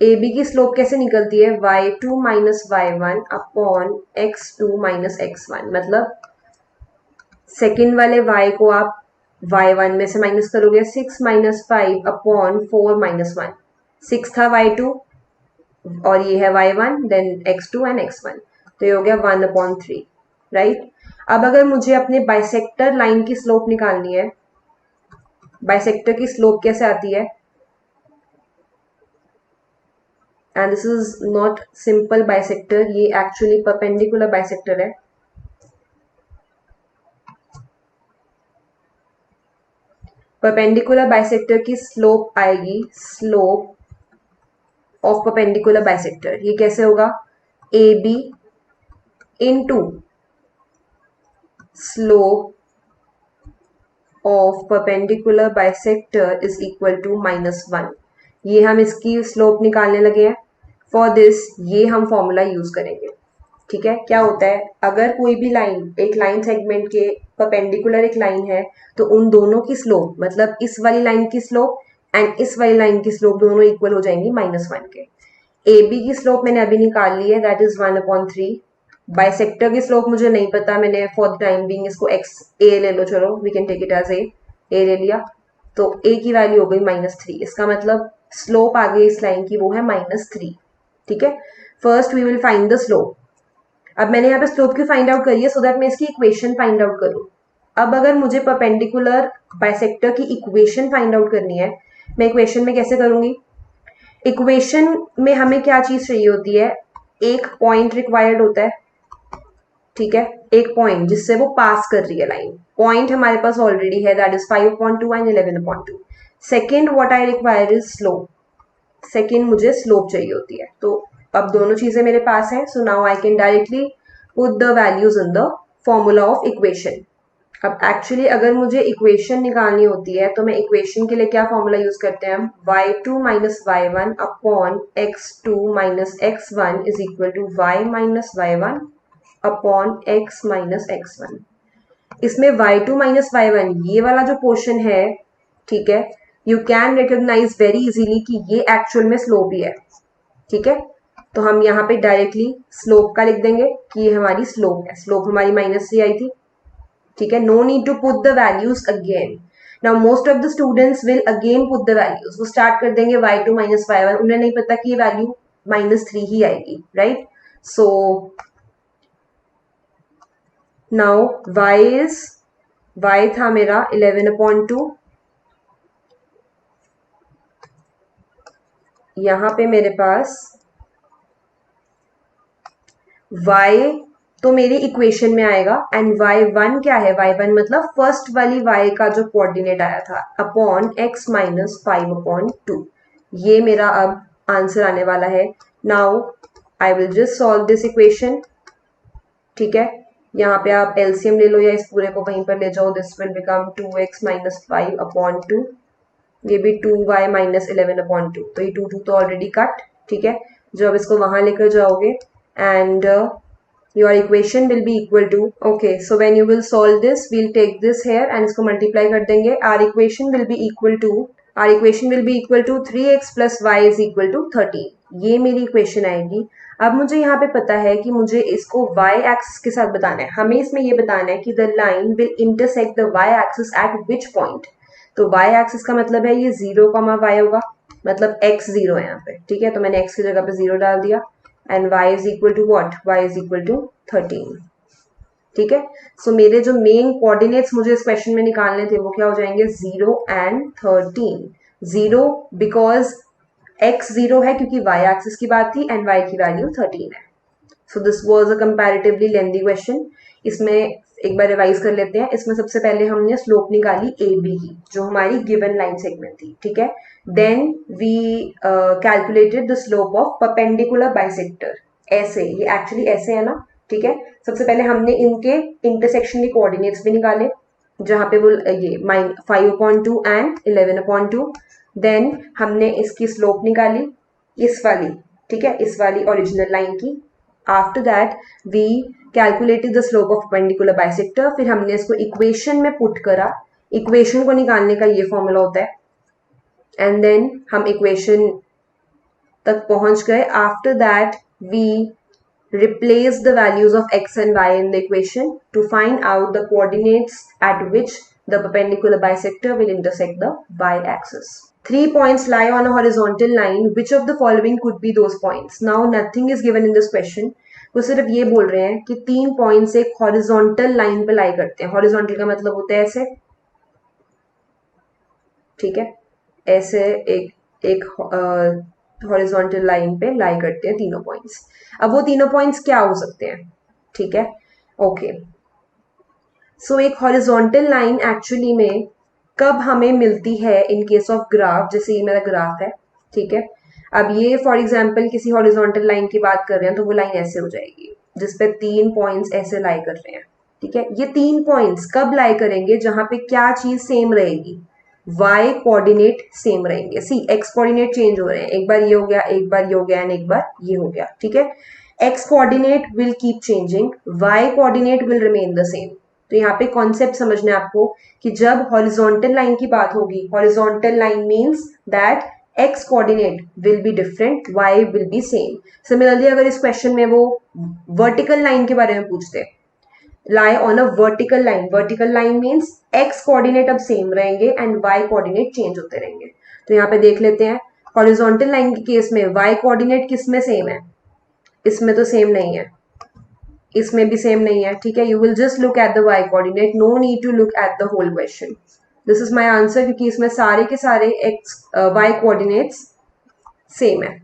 AB की स्लोप कैसे निकलती है, y2 minus y1 upon x2 minus x1. मतलब सेकेंड वाले y को आप y1 में से माइनस करोगे, 6 माइनस 5 अपॉन 4 माइनस 1. 6 था y2 और ये है y1, then x2 and x1, तो ये हो गया 1/3, राइट. अब अगर मुझे अपने बाइसेक्टर लाइन की स्लोप निकालनी है, बाइसेक्टर की स्लोप कैसे आती है, and this is not simple bisector, ये एक्चुअली परपेंडिकुलर बाइसेक्टर है. परपेंडिकुलर बाइसेक्टर की स्लोप आएगी, स्लोप ऑफ परपेंडिकुलर बाइसेक्टर. ये कैसे होगा, AB into slope of perpendicular bisector is equal to -1. ये हम इसकी स्लोप निकालने लगे हैं. फॉर दिस ये हम फॉर्मूला यूज करेंगे, ठीक है. क्या होता है, अगर कोई भी लाइन, एक लाइन सेगमेंट के परपेंडिकुलर एक लाइन है, तो उन दोनों की स्लोप, मतलब इस वाली लाइन की स्लोप एंड इस वाली लाइन की स्लोप दोनों इक्वल हो जाएंगी -1 के. AB की स्लोप मैंने अभी निकाल ली है, दैट इज 1/3. बाइसेक्टर की स्लोप मुझे नहीं पता, मैंने फॉर द टाइम बीइंग इसको a ले लो, चलो we can take it as a ले लिया, तो a की वैल्यू हो गई -3. इसका मतलब स्लोप आ गई इस लाइन की, वो है -3, ठीक है. First we will find the slope. अब मैंने यहाँ पे स्लोप की फाइंड आउट करी है सो दैट मैं इसकी इक्वेशन फाइंड आउट करूँ. अब अगर मुझे परपेंडिकुलर बाइसेक्टर की इक्वेशन फाइंड आउट करनी है, मैं इक्वेशन में कैसे करूंगी, इक्वेशन में हमें क्या चीज चाहिए होती है, एक पॉइंट रिक्वायर्ड होता है, ठीक है, एक पॉइंट जिससे वो पास कर रही है लाइन. पॉइंट हमारे पास ऑलरेडी है, that is 5/2 and 11/2. Second what I require is slope. Second मुझे स्लोप चाहिए होती है. तो अब दोनों चीजें मेरे पास है, so now I can directly put the values in the formula of equation. अब एक्चुअली अगर मुझे इक्वेशन निकालनी होती है तो मैं इक्वेशन के लिए क्या फॉर्मूला यूज करते हैं, y2 minus y1 upon x2 minus x1 is equal to y minus y1 upon x minus x1. इसमें y2 माइनस y1 ये वाला जो पोर्शन है, ठीक है, you can recognise very easily कि ये एक्चुअल में स्लोप ही है, ठीक है. तो हम यहाँ पे डायरेक्टली स्लोप का लिख देंगे कि ये हमारी स्लोप है. स्लोप हमारी -3 आई थी, ठीक है. No need to put the values again. Now most of the students will again put the values, वो स्टार्ट कर देंगे y2 माइनस y1, उन्हें नहीं पता कि ये वैल्यू -3 ही आएगी, राइट? सो नाउ y था मेरा 11/2, यहां पे मेरे पास y तो मेरी इक्वेशन में आएगा, एंड y1 क्या है? y1 मतलब फर्स्ट वाली y का जो कोऑर्डिनेट आया था अपॉन x माइनस 5/2, ये मेरा अब आंसर आने वाला है. Now I will just solve this equation. ठीक है, यहाँ पे आप एलसीएम ले लो या इस पूरे को वहीं पर ले जाओ. This will become 2x minus 5/2, ये भी 2y माइनस 11/2, तो ये 2 तो ऑलरेडी कट. ठीक है, जो अब इसको वहां लेकर जाओगे and your equation will be equal to, okay, so when you will solve this, we'll take this here and इसको multiply कर देंगे. our equation will be equal to 3x plus y is equal to 13. ये मेरी equation आएगी. अब मुझे यहाँ पे पता है कि मुझे इसको y एक्सिस के साथ बताना है. हमें इसमें ये बताना है कि the line will intersect the y axis at which point. तो y एक्सिस का मतलब है ये 0, y होगा, मतलब x 0 है यहाँ पे. ठीक है, तो मैंने x की जगह पे 0 डाल दिया and y is equal to what? y is equal to 13. ठीक है, सो मेरे जो मेन कोऑर्डिनेट्स मुझे इस क्वेश्चन में निकालने थे वो क्या हो जाएंगे? 0 and 13. 0 बिकॉज x 0 है क्योंकि y एक्सिस की बात थी एंड y की वैल्यू 13 है. So this was a comparatively lengthy question. इसमें एक बार रिवाइज कर लेते हैं. इसमें सबसे पहले हमने स्लोप निकाली ए बी की, जो हमारी गिवन लाइन सेगमेंट थी. ठीक है, then we calculated the slope of perpendicular bisector. ऐसे, ये एक्चुअली ऐसे है ना. ठीक है, सबसे पहले हमने इनके इंटरसेक्शन के कोऑर्डिनेट्स भी निकाले, जहां पे वो ये 5/2 एंड 11/2. देन हमने इसकी स्लोप निकाली, इस वाली. ठीक है, इस वाली ओरिजिनल लाइन की. After that we calculated the slope of perpendicular bisector. फिर हमने इसको इक्वेशन में पुट करा. इक्वेशन को निकालने का ये फॉर्मूला होता है, एंड देन हम इक्वेशन तक पहुंच गए. After that we replace the values of x and y in the equation to find out the coordinates at which the perpendicular bisector will intersect the y-axis. 3 points lie on a horizontal line. Which of the following could be those points? Now nothing is given in this question. वो सिर्फ ये बोल रहे हैं कि 3 points एक horizontal line पे लाई करते हैं. हॉरिजॉन्टल का मतलब होता है ऐसे. ठीक है, ऐसे एक हॉरिजॉन्टल लाइन पे लाई करते हैं तीनों पॉइंट्स. अब वो तीनों पॉइंट्स क्या हो सकते हैं? ठीक है, ओके. सो एक हॉरिजॉन्टल लाइन एक्चुअली में कब हमें मिलती है इन केस ऑफ ग्राफ. जैसे ये मेरा ग्राफ है. ठीक है, अब ये फॉर एग्जांपल किसी हॉरिजॉन्टल लाइन की बात कर रहे हैं तो वो लाइन ऐसे हो जाएगी जिसपे 3 पॉइंट्स ऐसे लाई कर रहे हैं. ठीक है, ये 3 पॉइंट्स कब लाई करेंगे? जहां पे क्या चीज सेम रहेगी? y कोऑर्डिनेट सेम रहेंगे. सी x कोऑर्डिनेट चेंज हो रहे हैं, एक बार ये हो गया, एक बार ये हो गया एंड एक बार ये हो गया. ठीक है, x coordinate will keep changing, y coordinate will remain the same. तो यहाँ पे कॉन्सेप्ट समझना है आपको कि जब हॉरिजॉन्टल लाइन की बात होगी, horizontal line means that x coordinate will be different, y will be same. Similarly अगर इस क्वेश्चन में वो वर्टिकल लाइन के बारे में पूछते, lie on a vertical line. Vertical line means x coordinate अब सेम रहेंगे एंड y कोऑर्डिनेट चेंज होते रहेंगे. तो यहाँ पे देख लेते हैं, हॉरिजॉन्टल लाइन के केस में y कोऑर्डिनेट किस में सेम है? इसमें तो सेम नहीं है, इसमें भी सेम नहीं है. ठीक है, you will just look at the y coordinate, no need to look at the whole question. This is my answer, क्योंकि इसमें सारे के सारे y कोऑर्डिनेट्स सेम है.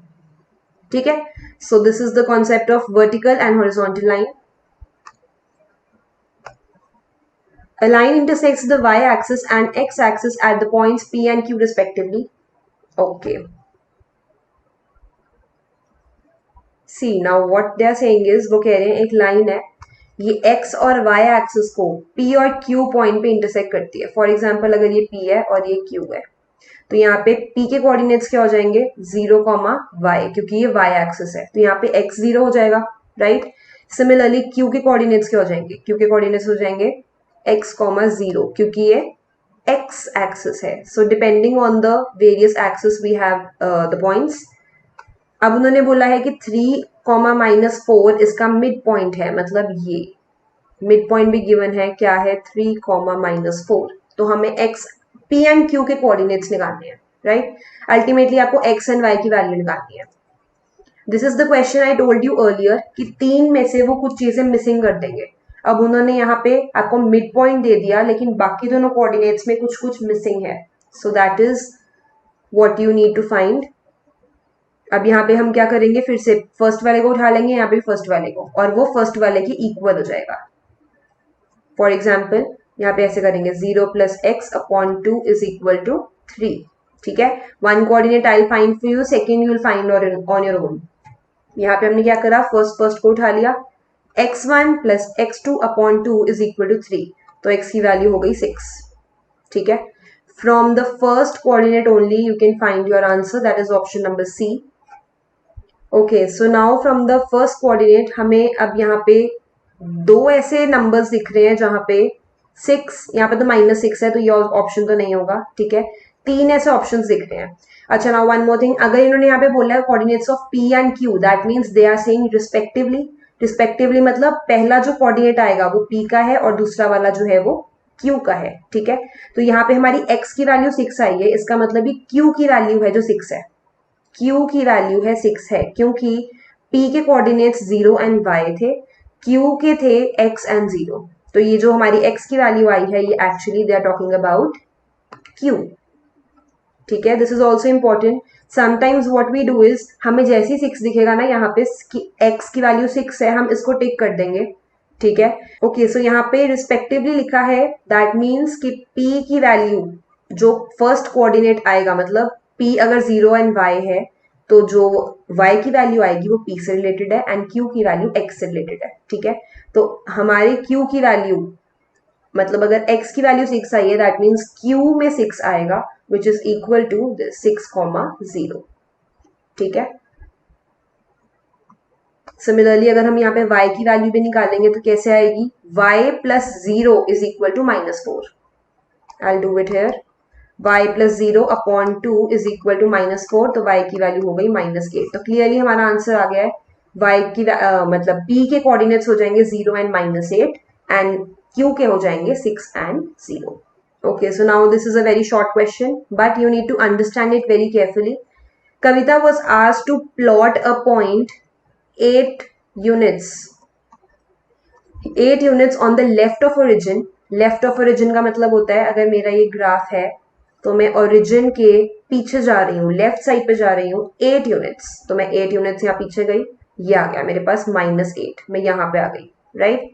ठीक है, so this is the concept of vertical and horizontal line. A line intersects the y-axis and x-axis at the points P and Q respectively. Okay. See, now what they are saying is, वो कह रहे हैं एक line है, ये x और y axis को P और Q पॉइंट पे इंटरसेक्ट करती है. फॉर एग्जाम्पल अगर ये P है और ये Q है, तो यहाँ पे P के कोऑर्डिनेट्स क्या हो जाएंगे? 0, y, क्योंकि ये y एक्सिस है, तो यहाँ पे x 0 हो जाएगा, राइट? सिमिलरली Q के कोऑर्डिनेट्स क्या हो जाएंगे? Q के कोऑर्डिनेट्स हो जाएंगे x, 0, क्योंकि ये x एक्सिस है. So depending on the various axis we have the points. अब उन्होंने बोला है कि 3, -4 इसका मिड पॉइंट है, मतलब ये मिड पॉइंट भी गिवन है. क्या है? 3, -4. तो हमें x P एंड Q के कोऑर्डिनेट्स निकालने हैं, राइट? अल्टीमेटली आपको X एंड Y की वैल्यू निकालनी है. This is the question I told you earlier कि 3 में से वो कुछ चीजें मिसिंग कर देंगे. अब उन्होंने यहाँ पे आपको मिड पॉइंट दे दिया, लेकिन बाकी दोनों कोऑर्डिनेट्स में कुछ कुछ मिसिंग है. So that is what you need to find. अब यहाँ पे हम क्या करेंगे, फिर से फर्स्ट वाले को उठा लेंगे, यहाँ पे फर्स्ट वाले को, और वो फर्स्ट वाले के इक्वल हो जाएगा. फॉर एग्जाम्पल यहाँ पे ऐसे करेंगे 0 + x upon 2 is equal to 3. ठीक है, one coordinate I find for you, second you will find on your own. यहाँ पे हमने क्या करा, फर्स्ट को उठा लिया, x1 + x2 upon 2 is equal to 3. तो x की वैल्यू हो गई 6. ठीक है, from the first coordinate only you can find your answer, that is option number C. Okay, so now from the first coordinate हमें अब यहाँ पे दो ऐसे नंबर्स दिख रहे हैं जहां पे 6, यहाँ पे तो -6 है, तो ये ऑप्शन तो नहीं होगा. ठीक है, 3 ऐसे ऑप्शंस दिख रहे हैं. अच्छा, नाउ वन मोर थिंग, अगर इन्होंने यहाँ पे बोला है coordinates of P and Q, that means they are saying respectively मतलब पहला जो कोऑर्डिनेट आएगा वो P का है और दूसरा वाला जो है वो Q का है. ठीक है, तो यहाँ पे हमारी x की वैल्यू 6 आई है, इसका मतलब ही Q की वैल्यू है जो 6 है. Q की वैल्यू है 6 है, क्योंकि P के कोऑर्डिनेट्स 0 एंड y थे, Q के थे x एंड 0. तो ये जो हमारी x की वैल्यू आई है, ये actually they are talking about Q. ठीक है, this is also important. Sometimes what we do is, हमें जैसे ही 6 दिखेगा ना यहाँ पे x की वैल्यू 6 है, हम इसको टिक कर देंगे. ठीक है, ओके, सो यहाँ पे रिस्पेक्टिवली लिखा है, दैट मीन्स कि P की वैल्यू जो फर्स्ट कोऑर्डिनेट आएगा, मतलब P अगर 0 एंड y है, तो जो y की वैल्यू आएगी वो P से रिलेटेड है एंड Q की वैल्यू x से रिलेटेड है. ठीक है, तो हमारे Q की वैल्यू मतलब अगर x की वैल्यू 6 आई है, दैट मीन्स Q में 6 आएगा, विच इज इक्वल टू 6,0. ठीक है, सिमिलरली अगर हम यहाँ पे y की वैल्यू भी निकालेंगे तो कैसे आएगी, y + 0 is equal to -4. I do it here, y + 0 upon 2 is equal to -4, तो y की वैल्यू हो गई -8. तो क्लियरली हमारा आंसर आ गया है. y की मतलब p के कोऑर्डिनेट्स हो जाएंगे 0 एंड -8 एंड q के हो जाएंगे 6 and 0. Okay, so now this is a very short question, but you need to understand it very carefully. Kavita was asked to plot a point 8 units on the left of origin. Left of origin का मतलब होता है, अगर मेरा ये graph है तो मैं origin के पीछे जा रही हूँ, लेफ्ट साइड पे जा रही हूँ 8 यूनिट्स. तो मैं 8 यूनिट्स यहाँ पीछे गई, ये आ गया मेरे पास -8, मैं यहाँ पे आ गई, right?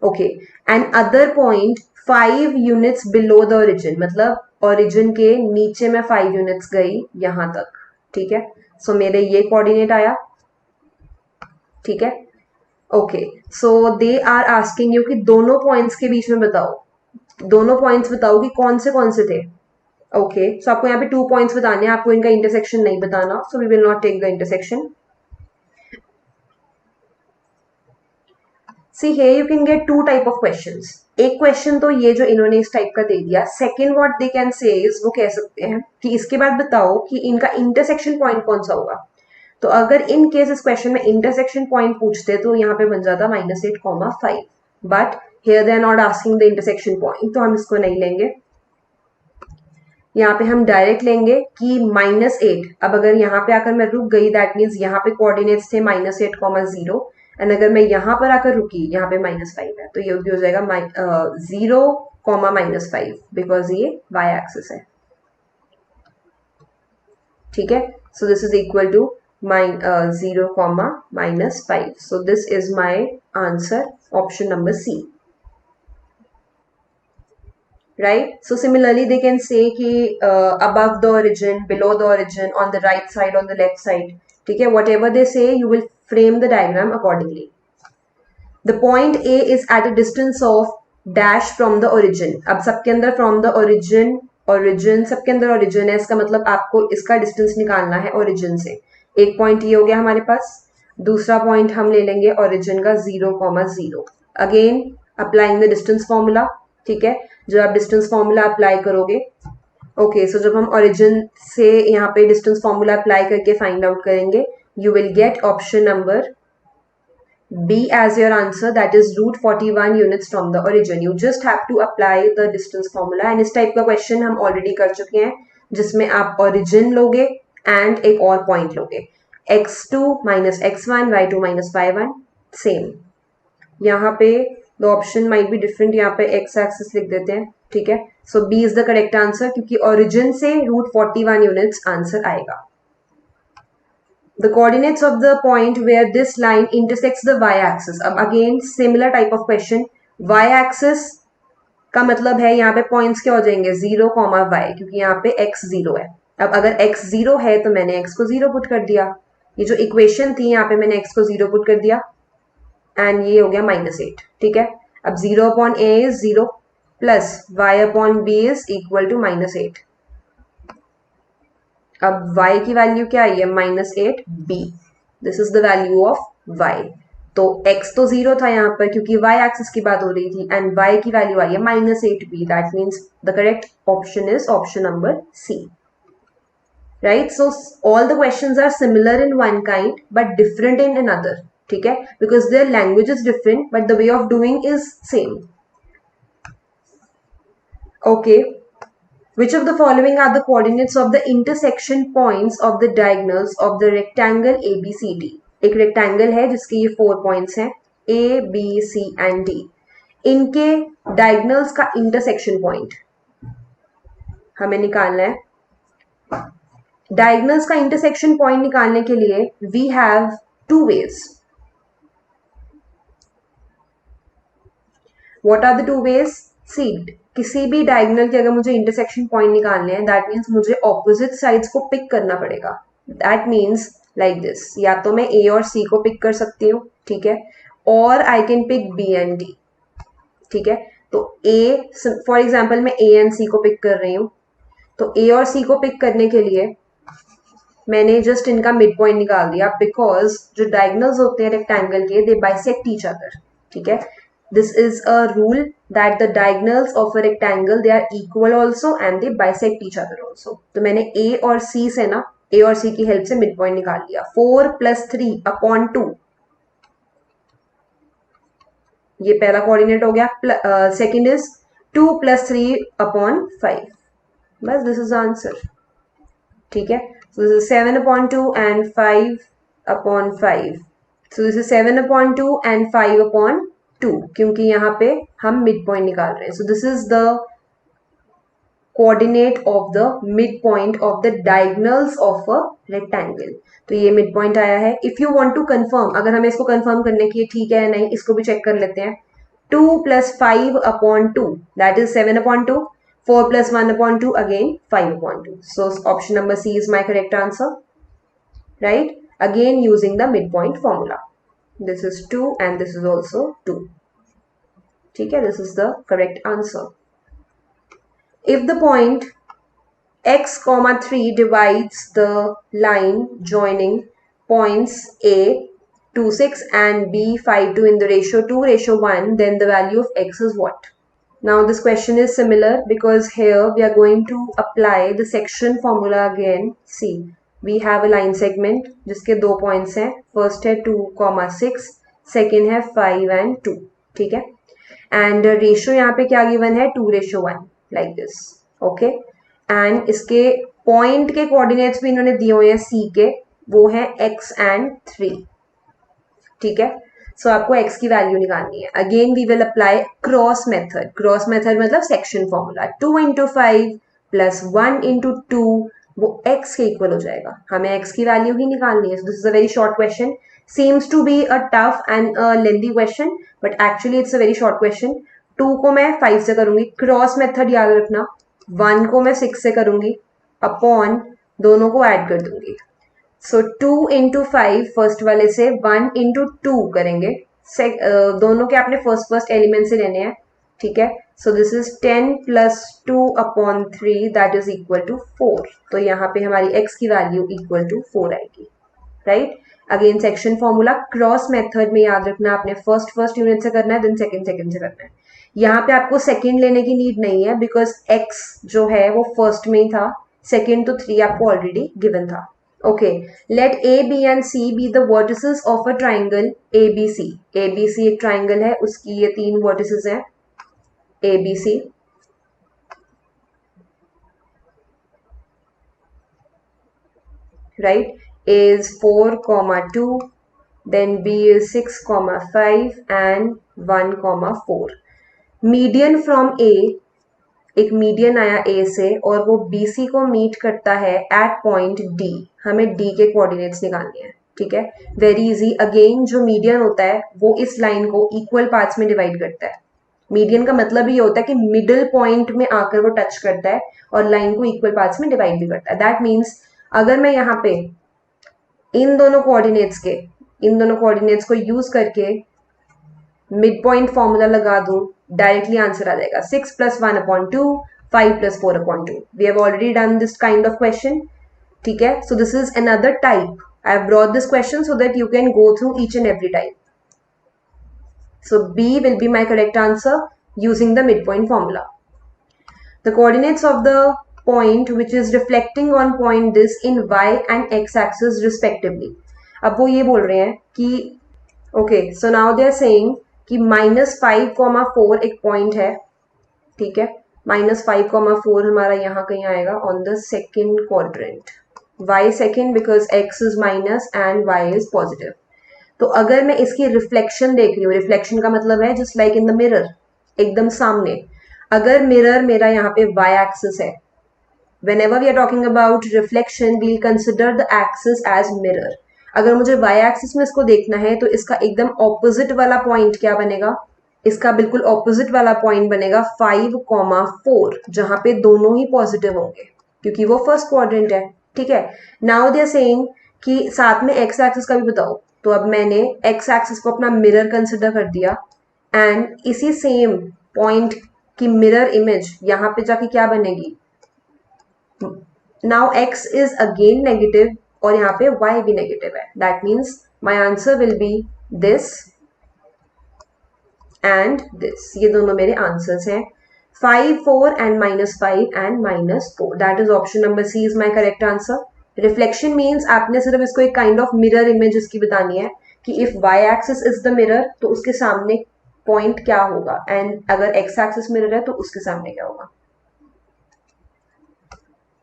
Okay, and other point 5 units below the origin, मतलब ओरिजिन के नीचे मैं 5 यूनिट्स गई यहां तक. ठीक है, सो मेरे ये कोऑर्डिनेट आया. ठीक है, okay, so they are asking you कि दोनों पॉइंट्स के बीच में बताओ, दोनों पॉइंट्स बताओ कि कौन से थे. ओके, सो आपको यहाँ पे 2 पॉइंट्स बताने हैं, आपको इनका इंटरसेक्शन नहीं बताना, so we will not take the intersection. See here you can get 2 type of questions. एक क्वेश्चन तो ये जो इन्होंने इस टाइप का दे दिया. Second what they can say is, वो कह सकते हैं कि इसके बाद बताओ कि इनका इंटरसेक्शन पॉइंट कौन सा होगा. तो अगर इन केस इस क्वेश्चन में इंटरसेक्शन पॉइंट पूछते तो यहाँ पे बन जाता -8,5. But here they are not asking the intersection point, तो हम इसको नहीं लेंगे. यहाँ पे हम डायरेक्ट लेंगे कि -8. अब अगर यहाँ पे आकर मैं रुक गई, दैट मीन्स यहाँ पे कोऑर्डिनेट्स थे -8,0, एंड अगर मैं यहाँ पर आकर रुकी, यहाँ पे -5 है, तो ये भी हो जाएगा 0, -5, बिकॉज ये y एक्सिस है. ठीक है, so this is equal to 0, -5. So this is my answer, option number C. Right, so similarly they can say कि above the origin, below the origin, on the right side, on the left side. ठीक है, whatever they say you will frame the diagram accordingly. The point A is at a distance of dash from the origin. अब सबके अंदर from the origin सबके अंदर origin है, इसका मतलब आपको इसका डिस्टेंस निकालना है origin से. एक पॉइंट ये हो गया हमारे पास, दूसरा पॉइंट हम ले लेंगे origin का 0,0. Again applying the distance formula. ठीक है, जब आप डिस्टेंस फॉर्मूला अप्लाई करोगे, ओके, सो जब हम ओरिजिन से यहाँ पे डिस्टेंस फॉर्मूला अप्लाई करके फाइंड आउट करेंगे, you will gate option number B as your answer, that is root 41 units from the origin. You just have to apply the distance formula. And इस type का question हम already कर चुके हैं जिसमें आप origin लोगे and एक और point लोगे. x2 minus x1, y2 minus y1, same. यहाँ पे the option might be different. यहाँ पे x axis लिख देते हैं, ठीक है. So B is the correct answer क्योंकि origin से root 41 units answer आएगा. The coordinates of the point where this line intersects the y-axis. अब again similar type of question. Y-axis का मतलब है यहाँ पे points क्या हो जाएंगे 0, y क्योंकि यहाँ पे x 0 है. अब अगर x 0 है तो मैंने x को 0 पुट कर दिया. ये जो इक्वेशन थी यहाँ पे मैंने x को 0 पुट कर दिया एंड ये हो गया -8. ठीक है. अब 0 upon a is 0 plus y upon b is equal to -8. अब y की वैल्यू क्या आई है -8b. This is the value of y. तो x तो 0 था यहाँ पर क्योंकि y एक्सिस की बात हो रही थी एंड y की वैल्यू आई है -8b. That means the correct option is option number C. Right. So all the questions are similar in one kind but different in another. ठीक है. Because their language is different but the way of doing is same. Okay. Which of the following are the coordinates of the intersection points of the diagonals of the rectangle ABCD? एक rectangle है जिसके ये 4 points हैं A, B, C and D. इनके diagonals का intersection point हमें निकालना है. Diagonals का intersection point निकालने के लिए we have two ways. What are the two ways? See, किसी भी डायगोनल के अगर मुझे इंटरसेक्शन पॉइंट निकालने हैं दैट मीन्स मुझे ऑपोजिट साइड्स को पिक करना पड़ेगा. That means like this. या तो मैं ए और सी को पिक कर सकती हूँ, ठीक है, और I can pick B and D. ठीक है. तो ए फॉर एग्जाम्पल मैं ए एंड सी को पिक कर रही हूँ. तो ए और सी को पिक करने के लिए मैंने जस्ट इनका मिड पॉइंट निकाल दिया बिकॉज जो डायगोनल्स होते हैं रेक्टेंगल के दे बाइसेक्ट ईच अदर. ठीक है. This is a rule that the diagonals of a rectangle they are equal also and they bisect each other also. तो मैंने A और C से ना A और C की हेल्प से मिड पॉइंट निकाल लिया. 4 + 3 upon 2 ये पहला कोऑर्डिनेट हो गया. Second is 2 + 3 upon 5. बस दिस इज आंसर. ठीक है. So this is 7 upon 2 and 5 upon 5. So this is 7 upon 2 and 5 upon 2 क्योंकि यहाँ पे हम मिड पॉइंट निकाल रहे हैं. So this is the coordinate of the mid point of the diagonals of a rectangle. तो ये मिड पॉइंट आया है. If you want to confirm, अगर हमें इसको कंफर्म करने की ठीक है नहीं, इसको भी चेक कर लेते हैं. 2 + 5 upon 2 that is 7 upon 2. 4 + 1 upon 2 again 5 upon 2. So option number C is my correct answer. Right. Again using the midpoint formula. This is 2 and this is also 2. ठीक है. This is the correct answer. If the point x, 3 divides the line joining points A 2, 6 and B 5, 2 in the ratio 2:1, then the value of x is what? Now this question is similar because here we are going to apply the section formula again. See. We have a line segment जिसके 2 points हैं. First है 2, 6, second है 5 and 2. ठीक है. And ratio यहाँ पे क्या given है 2:1 लाइक दिस. ओके. एंड इसके पॉइंट के कोऑर्डिनेट्स भी इन्होंने दिए हुए हैं सी के, वो है x and 3. ठीक है. सो आपको x की वैल्यू निकालनी है. Again we will apply cross method. Cross method मतलब सेक्शन फॉर्मूला. 2 × 5 + 1 × 2 वो x के इक्वल हो जाएगा. हमें x की वैल्यू ही निकालनी है. This is a very short question. Seems to be a tough and a lengthy question but actually it's a very short question. 2 को मैं 5 से करूंगी. क्रॉस मेथड याद रखना. 1 को मैं 6 से करूंगी. अपॉन दोनों को ऐड कर दूंगी. सो 2 × 5 फर्स्ट वाले से 1 × 2 करेंगे. दोनों के आपने फर्स्ट एलिमेंट से लेने हैं. ठीक है. So this is 10 + 2 upon 3 that is equal to 4. तो यहाँ पे हमारी x की वैल्यू इक्वल टू 4 आएगी. Right. Again section formula. Cross method में याद रखना आपने फर्स्ट यूनिट से करना है, देन सेकंड से करना है. यहाँ पे आपको सेकंड लेने की नीड नहीं है बिकॉज x जो है वो फर्स्ट में ही था. सेकंड तो 3 आपको ऑलरेडी गिवन था. Okay, let A, B and C be the vertices of a triangle ABC. ABC एक triangle है, उसकी ये 3 vertices हैं ABC. Right? A is 4, 2, then B is 6, 5 and 1, 4. Median from A, एक मीडियन आया ए से और वो BC को मीट करता है एट पॉइंट D. हमें D के कोऑर्डिनेट्स निकालने हैं. ठीक है, वेरी इजी. अगेन जो मीडियन होता है वो इस लाइन को इक्वल पार्ट्स में डिवाइड करता है. मीडियन का मतलब ये होता है कि मिडिल पॉइंट में आकर वो टच करता है और लाइन को इक्वल पार्ट्स में डिवाइड भी करता है. दैट मीन्स अगर मैं यहाँ पे इन दोनों कोऑर्डिनेट्स को यूज करके मिड पॉइंट फॉर्मूला लगा दूं, डायरेक्टली आंसर आ जाएगा 6 + 1/2, 5 + 4/2. We have already done this kind of question. ठीक है, so this is another type. I have brought this question so that you can go through each and every type. So B will be my correct answer using the midpoint formula. The coordinates of the point which is reflecting on point this in y and x axis respectively. अब वो ये बोल रहे हैं कि okay, so now they are saying कि -5, 4 एक point है. ठीक है, -5, 4 हमारा यहाँ कहीं आएगा on the second quadrant. y second because x is minus and y is positive. तो अगर मैं इसकी रिफ्लेक्शन देख रही हूँ, रिफ्लेक्शन का मतलब है just like in the mirror, एकदम सामने. अगर मिरर मेरा यहाँ पे y एक्सिस है, whenever we are talking about reflection we'll consider the axis as mirror. अगर मुझे y एक्सिस में इसको देखना है तो इसका एकदम ऑपोजिट वाला पॉइंट क्या बनेगा, इसका बिल्कुल ऑपोजिट वाला पॉइंट बनेगा 5, 4, जहां पे दोनों ही पॉजिटिव होंगे क्योंकि वो फर्स्ट क्वाड्रेंट है. ठीक है, नाउ दे आर सेइंग कि साथ में x एक्सिस का भी बताओ. तो अब मैंने x एक्सिस को अपना मिरर कंसिडर कर दिया एंड इसी सेम पॉइंट की मिरर इमेज यहाँ पे जाके क्या बनेगी. Now x is again negative और यहाँ पे y भी नेगेटिव है. That means my answer will B this and this. ये दोनों मेरे आंसर्स हैं. 5, 4 and -5 and -4. That is option number C is my correct answer. Reflection means आपने सिर्फ इसको एक काइंड ऑफ मिरर इमेज इसकी बतानी है कि if y axis is the mirror तो उसके सामने पॉइंट क्या होगा एंड अगर x एक्सिस मिरर है तो उसके सामने क्या होगा.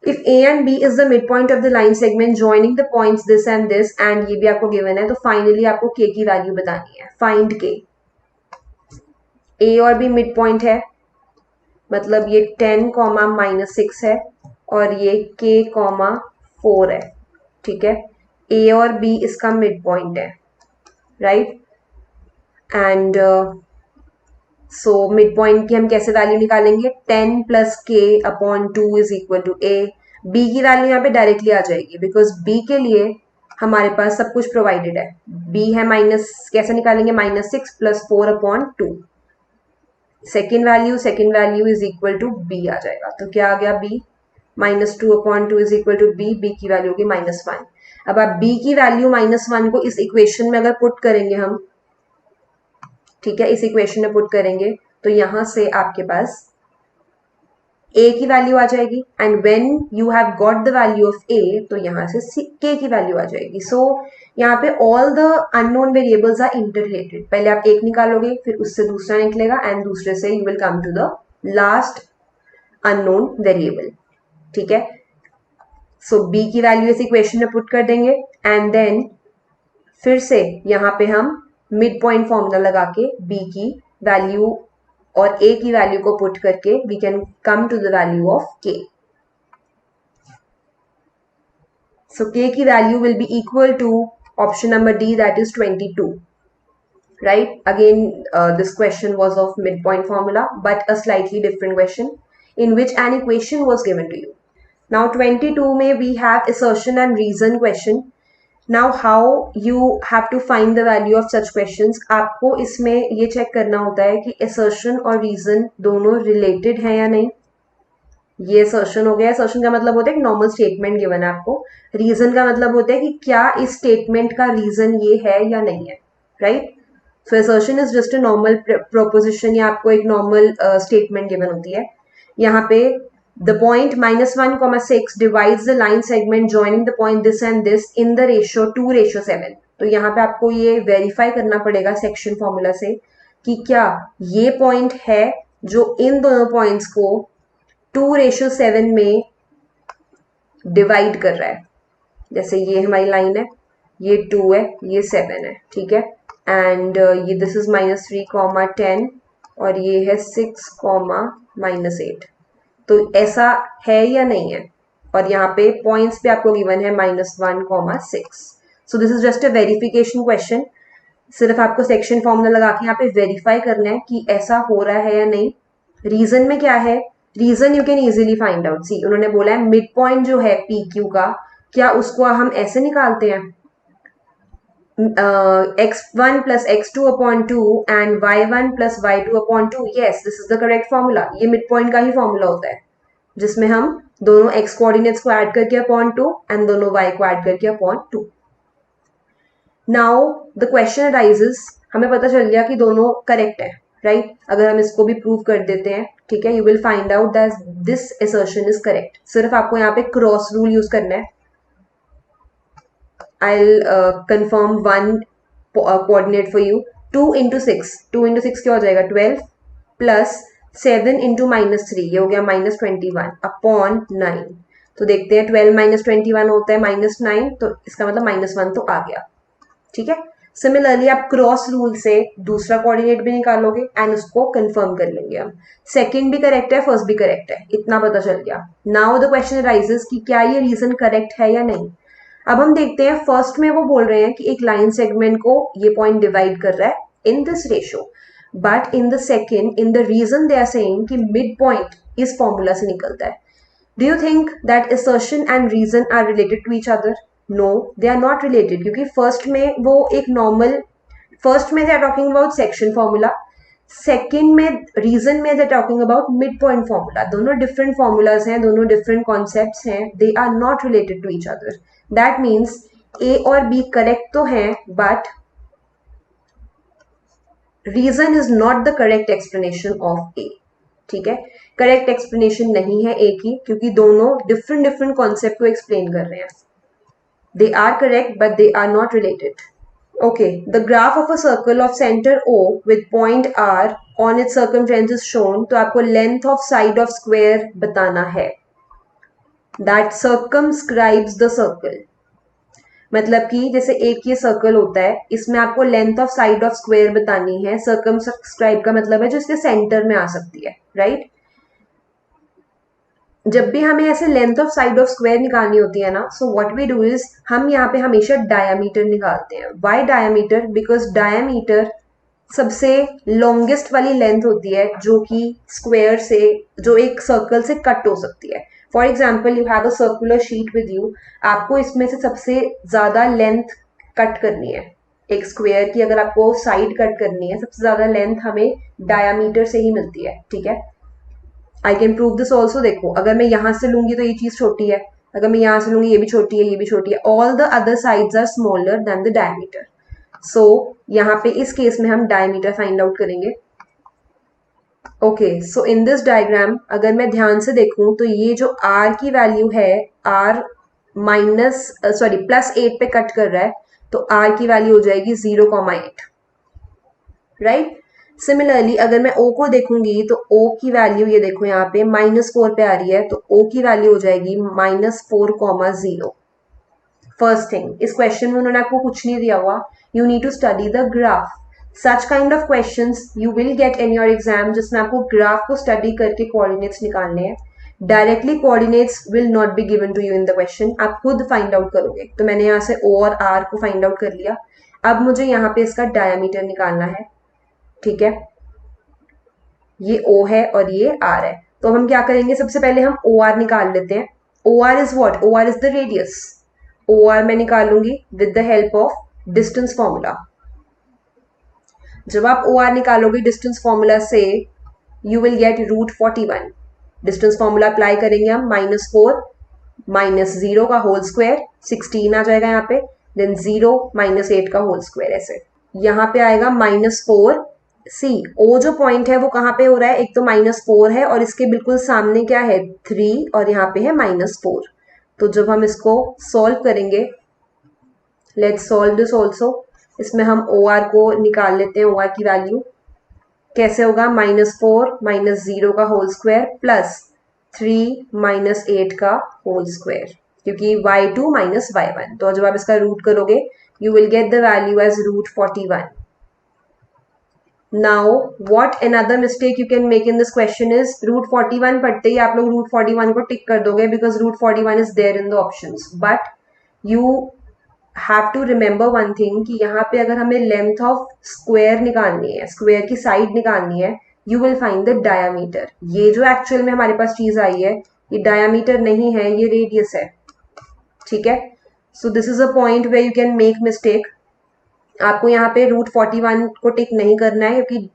If A and B is the midpoint of the line segment joining the points this and this and ये भी आपको given है तो फाइनली आपको K की वैल्यू बतानी है. Find K. A और B मिड पॉइंट है मतलब ये 10, -6 है और ये K, 4 है. ठीक है, A और B इसका मिड पॉइंट है. Right, and so mid point की हम कैसे वैल्यू निकालेंगे. 10 + K/2 is equal to A. B की वैल्यू यहाँ पे डायरेक्टली आ जाएगी बिकॉज B के लिए हमारे पास सब कुछ प्रोवाइडेड है. B है माइनस, कैसे निकालेंगे, -6 + 4/2. Second value is equal to B आ जाएगा. तो क्या आ गया, B. -2/2 is equal to B. B की वैल्यू होगी -1. अब आप B की वैल्यू -1 को इस इक्वेशन में अगर पुट करेंगे हम, ठीक है, इस इक्वेशन में पुट करेंगे तो यहां से आपके पास A की वैल्यू आ जाएगी and when you have got the value of A तो यहां से K की वैल्यू आ जाएगी. सो यहाँ पे all the unknown variables are interrelated. पहले आप एक निकालोगे फिर उससे दूसरा निकलेगा एंड दूसरे से you will come to the last unknown variable. ठीक है, सो B की वैल्यू इस इक्वेशन में पुट कर देंगे एंड देन फिर से यहाँ पे हम मिड पॉइंट फॉर्मूला लगा के B की वैल्यू और A की वैल्यू को पुट करके we can come to the value of K. So K की value will be equal to option number D, that is 22. Right, again this question was of midpoint formula but a slightly different question in which an equation was given to you. Now 22 में we have assertion and reason question. Now how you have to find the value of such questions. आपको इसमें ये check करना होता है कि assertion और reason दोनों related हैं या नहीं. ये assertion हो गया. assertion का मतलब होता है कि नॉर्मल स्टेटमेंट गिवन है आपको. reason का मतलब होता है कि क्या इस स्टेटमेंट का रीजन ये है या नहीं है. Right, so assertion is just a normal proposition या आपको एक नॉर्मल स्टेटमेंट गिवन होती है. यहाँ पे The point -1, divides the line segment joining the point this and this in the ratio 2:7. तो यहाँ पे आपको ये वेरीफाई करना पड़ेगा सेक्शन फॉर्मूला से कि क्या ये पॉइंट है जो इन दोनों पॉइंट्स को 2:7 में डिवाइड कर रहा है. जैसे ये हमारी लाइन है, ये 2 है, ये 7 है, ठीक है. एंड ये दिस इज -3, 10 और ये है 6, -8. तो ऐसा है या नहीं है. और यहाँ पे पॉइंट्स पे आपको गिवन है -1, 6. सो this is just a verification question. सिर्फ आपको सेक्शन फॉर्मूला लगा के यहाँ पे वेरीफाई करना है कि ऐसा हो रहा है या नहीं. रीजन में क्या है, region you can easily find out. See उन्होंने बोला है मिड पॉइंट जो है पी क्यू का, क्या उसको हम ऐसे निकालते हैं x1 plus x2 upon 2 and y1 plus y2 upon 2. yes, this is the correct formula. ये मिड पॉइंट का ही फॉर्मूला होता है जिसमें हम दोनों x कोऑर्डिनेट्स को ऐड करके अपॉन 2 एंड दोनों y को ऐड करके upon 2. Now the question arises, हमें पता चल गया कि दोनों करेक्ट है, राइट. अगर हम इसको भी प्रूव कर देते हैं, ठीक है, you will find out that this assertion is correct. सिर्फ आपको यहाँ पे क्रॉस रूल यूज करना है. I'll confirm one coordinate for you. 2 into 6, 2 into 6 क्या हो जाएगा 12 प्लस 7 into -3, ये हो गया -21 अपॉन 9. तो देखते हैं 12 - 21 होता है -9, तो इसका मतलब -1 तो आ गया, ठीक है. सिमिलरली आप क्रॉस रूल से दूसरा कोऑर्डिनेट भी निकालोगे एंड उसको कंफर्म कर लेंगे हम. सेकंड भी करेक्ट है, फर्स्ट भी करेक्ट है, इतना पता चल गया. नाउ द क्वेश्चन अराइजेस कि क्या ये रीजन करेक्ट है या नहीं. अब हम देखते हैं फर्स्ट में वो बोल रहे हैं कि एक लाइन सेगमेंट को ये पॉइंट डिवाइड कर रहा है in this ratio. But in the second, in the reason they are saying कि मिड पॉइंट इस फॉर्मूला से निकलता है. Do you think that assertion and reason are related to each other? No, they are not related, क्योंकि first में वो एक normal, first में they are talking about section formula, second में रीजन में they are talking about mid point formula. दोनों different formulas हैं, दोनों डिफरेंट कॉन्सेप्ट्स हैं, they are not related to each other. That means A और B correct तो हैं, but reason is not the correct explanation of A. ठीक है, correct explanation नहीं है A की, क्योंकि दोनों डिफरेंट कॉन्सेप्ट को एक्सप्लेन कर रहे हैं. They are correct but they are not related. Okay, the graph of a circle of center O with point R on its circumference is shown. तो आपको length of side of square बताना है. That circumscribes the circle. मतलब कि जैसे एक ये circle होता है, इसमें आपको length of side of square बतानी है. सर्कमस्क्राइब का मतलब है जो इसके सेंटर में आ सकती है, राइट. जब भी हमें ऐसे length of side of square निकालनी होती है ना, so what we do is हम यहाँ पे हमेशा डायामीटर निकालते हैं. Why diameter? बिकॉज डायामीटर सबसे लॉन्गेस्ट वाली लेंथ होती है जो कि स्क्वायर से, जो एक सर्कल से कट हो सकती है. For example, you have a circular sheet with you, आपको इसमें से सबसे ज्यादा लेंथ कट करनी है. एक स्क्वायर की अगर आपको साइड कट करनी है, सबसे ज्यादा लेंथ हमें डायामीटर से ही मिलती है, ठीक है. I can prove this also. देखो, अगर मैं यहां से लूंगी तो ये चीज छोटी है, अगर मैं यहां से लूंगी ये भी छोटी है, ये भी छोटी है. All the other sides are smaller than the diameter. So यहाँ पे इस केस में हम डायमीटर फाइंड आउट करेंगे. ओके, सो इन दिस डायग्राम अगर मैं ध्यान से देखूं तो ये जो r की वैल्यू है, r +8 पे कट कर रहा है, तो r की वैल्यू हो जाएगी 0,8, राइट. सिमिलरली अगर मैं o को देखूंगी तो o की वैल्यू ये देखो यहाँ पे -4 पे आ रही है, तो o की वैल्यू हो जाएगी -4,0. फर्स्ट थिंग, इस क्वेश्चन में उन्होंने आपको कुछ नहीं दिया हुआ. You need to study the graph. Such kind of questions you will get in your exam, जिसमें आपको ग्राफ को स्टडी करके कोऑर्डिनेट्स निकालने हैं. Directly coordinates will not be given to you in the question, आप खुद फाइंड आउट करोगे. तो मैंने यहाँ से o और r को फाइंड आउट कर लिया. अब मुझे यहाँ पे इसका डायमीटर निकालना है, ठीक है. ये o है और ये r है, तो हम क्या करेंगे, सबसे पहले हम OR निकाल लेते हैं. OR is what? OR is the radius. OR मैं निकालूंगी with the help of distance formula. जब आप OR निकालोगे डिस्टेंस फॉर्मूला से, you will get √41. Distance formula apply करेंगे हम, -4 -0 का होल स्क्वायर, 16 आ जाएगा यहाँ पे, देन 0 -8 का होल स्क्वायर. ऐसे यहाँ पे आएगा -4 सी ओ जो पॉइंट है वो कहाँ पे हो रहा है, एक तो -4 है और इसके बिल्कुल सामने क्या है 3 और यहाँ पे है -4। तो जब हम इसको सॉल्व करेंगे, लेट्स सॉल्व दिस ऑल्सो, इसमें हम ओ आर को निकाल लेते हैं, ओ आर की वैल्यू कैसे होगा, -4 -0 का होल स्क्वायर प्लस 3 -8 का होल स्क्वायर, क्योंकि y2 -y1। तो जब आप इसका रूट करोगे you will get the value as √41। Now, what another mistake you can make in this question is √41 पढ़ते ही आप लोग √41 को टिक कर दोगे because √41 is there in the options. But you have to remember one thing कि यहाँ पे अगर हमें length of square निकालनी है, square की side निकालनी है, you will find the diameter. ये जो actual में हमारे पास चीज आई है, ये diameter नहीं है, ये radius है, ठीक है? So this is a point where you can make mistake. आपको यहाँ पे √41 को टिक नहीं करना है क्योंकि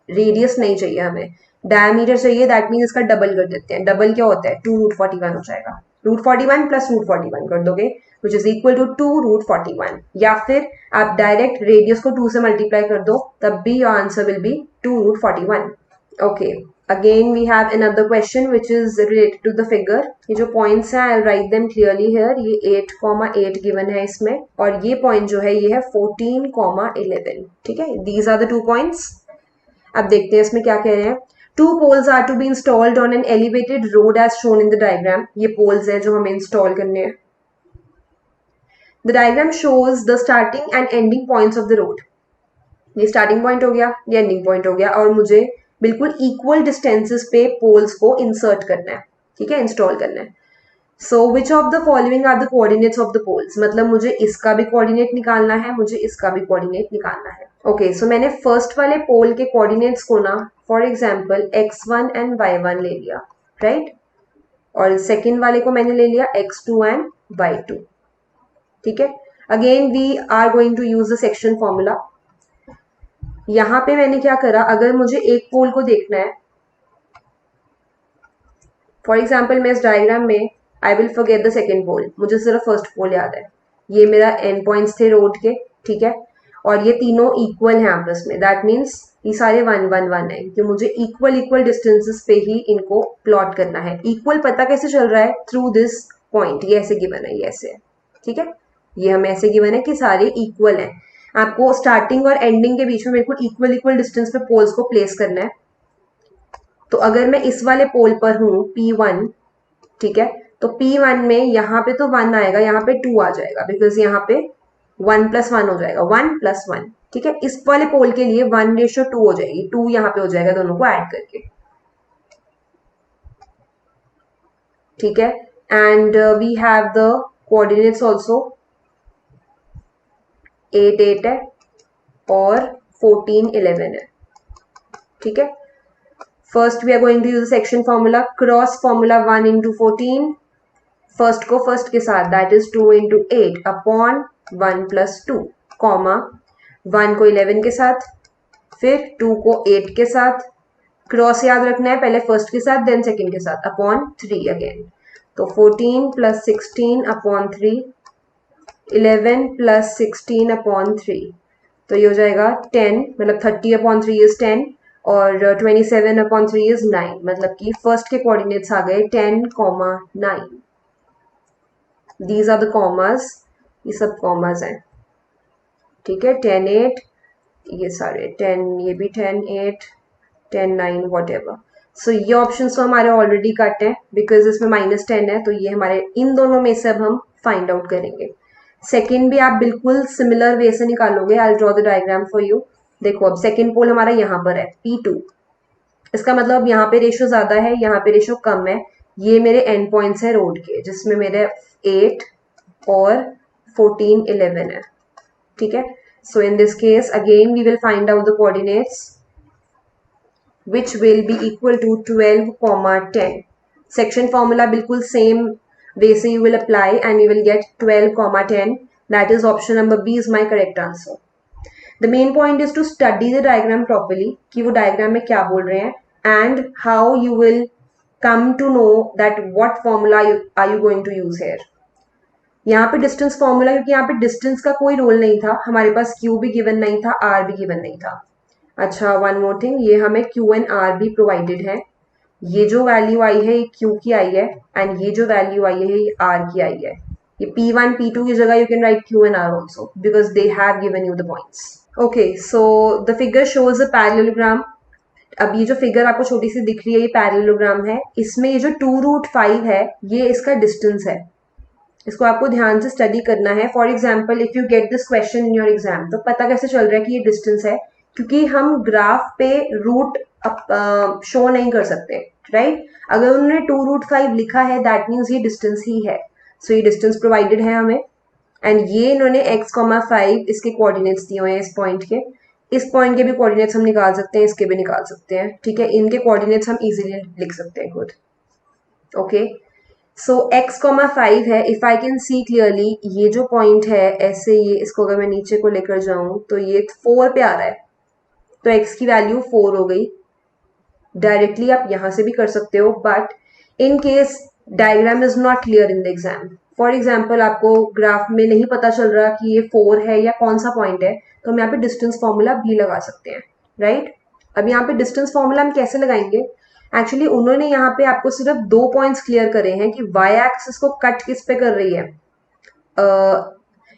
रेडियस नहीं चाहिए हमें, डायमीटर चाहिए। दैट मीन्स इसका डबल कर देते हैं। डबल क्या होता है, 2√41 हो जाएगा। √41 प्लस √41 कर दोगे विच इज इक्वल टू 2√41, या फिर आप डायरेक्ट रेडियस को 2 से मल्टीप्लाई कर दो, तब भी your answer will B 2√41। Okay, again we have another question which is related to the figure. ये जो points हैं I'll write them clearly here. ये 8,8 given है इसमें, और ये point जो है ये है 14,11। ठीक है, these are the 2 points. अब देखते हैं इसमें क्या कह रहे हैं। 2 poles are to be installed on an elevated road as shown in the diagram. ये poles है जो हमें install करने हैं। The diagram shows the starting and ending points of the road. ये starting point हो गया, ये ending point हो गया, और मुझे बिल्कुल इक्वल डिस्टेंसेस पे पोल्स को इंसर्ट करना है, ठीक है, इंस्टॉल करना है। So which of the following are the coordinates of the poles, मतलब मुझे इसका भी कोऑर्डिनेट निकालना है, मुझे इसका भी कोऑर्डिनेट निकालना है। ओके, सो मैंने फर्स्ट वाले पोल के कोऑर्डिनेट्स को ना for example x1 and y1 ले लिया, राइट, और सेकेंड वाले को मैंने ले लिया x2 एंड y2, ठीक है। Again we are going to use the section formula. यहां पे मैंने क्या करा, अगर मुझे एक पोल को देखना है, फॉर एग्जाम्पल मैं इस डायग्राम में I will forget the second pole, मुझे सिर्फ फर्स्ट पोल याद है। ये मेरा एंड पॉइंट्स थे रोड के, ठीक है, और ये तीनों इक्वल हैं आपस में। दैट मीन्स ये सारे 1 1 1 है, कि मुझे इक्वल डिस्टेंसेस पे ही इनको प्लॉट करना है। इक्वल पता कैसे चल रहा है, थ्रू दिस पॉइंट, ये ऐसे गिवन है, ये ऐसे है, ठीक है, ये हमें ऐसे गिवन है कि सारे इक्वल हैं। आपको स्टार्टिंग और एंडिंग के बीच में बिल्कुल इक्वल डिस्टेंस पे पोल्स को प्लेस करना है। तो अगर मैं इस वाले पोल पर हूं P1, ठीक है, तो P1 में यहाँ पे तो 1 आएगा, यहाँ पे 2 आ जाएगा, बिकॉज यहाँ पे 1 + 1 हो जाएगा, 1 + 1, ठीक है। इस वाले पोल के लिए 1:2 हो जाएगी, 2 यहाँ पे हो जाएगा दोनों को ऐड करके, ठीक है। And we have the coordinates also, 8 8 है और 14 11 है, ठीक है। First we are going to use section formula, cross formula 1 × 14, first को फर्स्ट के साथ, दैट इज 2 × 8 अपॉन 1 + 2, कॉमा 1 को 11 के साथ, फिर 2 को 8 के साथ, क्रॉस याद रखना है, पहले फर्स्ट के साथ देन सेकंड के साथ, अपॉन 3 अगेन। तो 14 + 16 अपॉन 3, 11 + 16 अपॉन 3, तो ये हो जाएगा 10, मतलब 30/3 इज 10, और 27/3 इज 9, मतलब कि फर्स्ट के कोऑर्डिनेट्स आ गए 10, 9। दीज आर द कॉमास, ये सब कॉमास हैं, ठीक है। 10 8, ये सारे 10, ये भी 10 8, 10 9, वॉट एवर। सो ये ऑप्शन तो हमारे ऑलरेडी कट है बिकॉज इसमें -10 है, तो ये हमारे इन दोनों में से अब हम फाइंड आउट करेंगे। सेकेंड भी आप बिल्कुल सिमिलर वे से निकालोगे। I draw the diagram for you. देखो अब सेकेंड पोल हमारा यहाँ पर है P2, इसका मतलब यहाँ पे रेशियो ज्यादा है, यहाँ पे रेशियो कम है। ये मेरे एंड पॉइंट्स है रोड के, जिसमें मेरे 8 और 14 11 है, ठीक है। So in this case again we will find out the coordinates which will be equal to 12, 10. Section formula बिल्कुल same way से you will apply and you will get 12, 10. That is option number B is my correct answer. The main point is to study the diagram properly, कि वो diagram में क्या बोल रहे हैं, and how you will come to know that what formula are you going to use here. यहाँ पे distance formula, क्योंकि यहाँ पे डिस्टेंस का कोई रोल नहीं था, हमारे पास Q भी गिवन नहीं था, R भी गिवन नहीं था, अच्छा, वन मोर थिंग, ये हमें क्यू एंड आर भी प्रोवाइडेड है। ये जो वैल्यू आई है ये क्यू की आई है, एंड ये जो वैल्यू आई है ये आर की आई है। ये P1 P2 की जगह you can write Q and R also because they have given you the points. Okay, so the figure shows a parallelogram. अब ये जो फिगर आपको छोटी सी दिख रही है ये पैरेललोग्राम है। इसमें ये जो 2√5 है ये इसका डिस्टेंस है। इसको आपको ध्यान से स्टडी करना है। For example if you get this question in your exam, तो पता कैसे चल रहा है कि ये डिस्टेंस है, क्योंकि हम ग्राफ पे रूट शो नहीं कर सकते, राइट? अगर उन्होंने 2√5 लिखा है दैट मीन्स ये डिस्टेंस ही है। सो ये डिस्टेंस प्रोवाइडेड है हमें, एंड ये इन्होंने x,5 इसके कोऑर्डिनेट्स दिए हुए हैं इस पॉइंट के। इस पॉइंट के भी कोऑर्डिनेट्स हम निकाल सकते हैं, इसके भी निकाल सकते हैं, ठीक है? इनके कोऑर्डिनेट्स हम इजीली लिख सकते हैं खुद। ओके, सो x,5 है। If I can see clearly, ये जो पॉइंट है ऐसे, ये इसको अगर मैं नीचे को लेकर जाऊं तो ये 4 पे आ रहा है, तो x की वैल्यू 4 हो गई। डायरेक्टली आप यहां से भी कर सकते हो, but in case diagram is not clear in the exam, for example आपको ग्राफ में नहीं पता चल रहा कि ये 4 है या कौन सा पॉइंट है, तो हम यहाँ पे डिस्टेंस फॉर्मूला भी लगा सकते हैं, राइट? अब यहाँ पे डिस्टेंस फॉर्मूला हम कैसे लगाएंगे? एक्चुअली उन्होंने यहाँ पे आपको सिर्फ 2 पॉइंट्स क्लियर करे हैं कि वाई एक्सिस को कट किस पे कर रही है,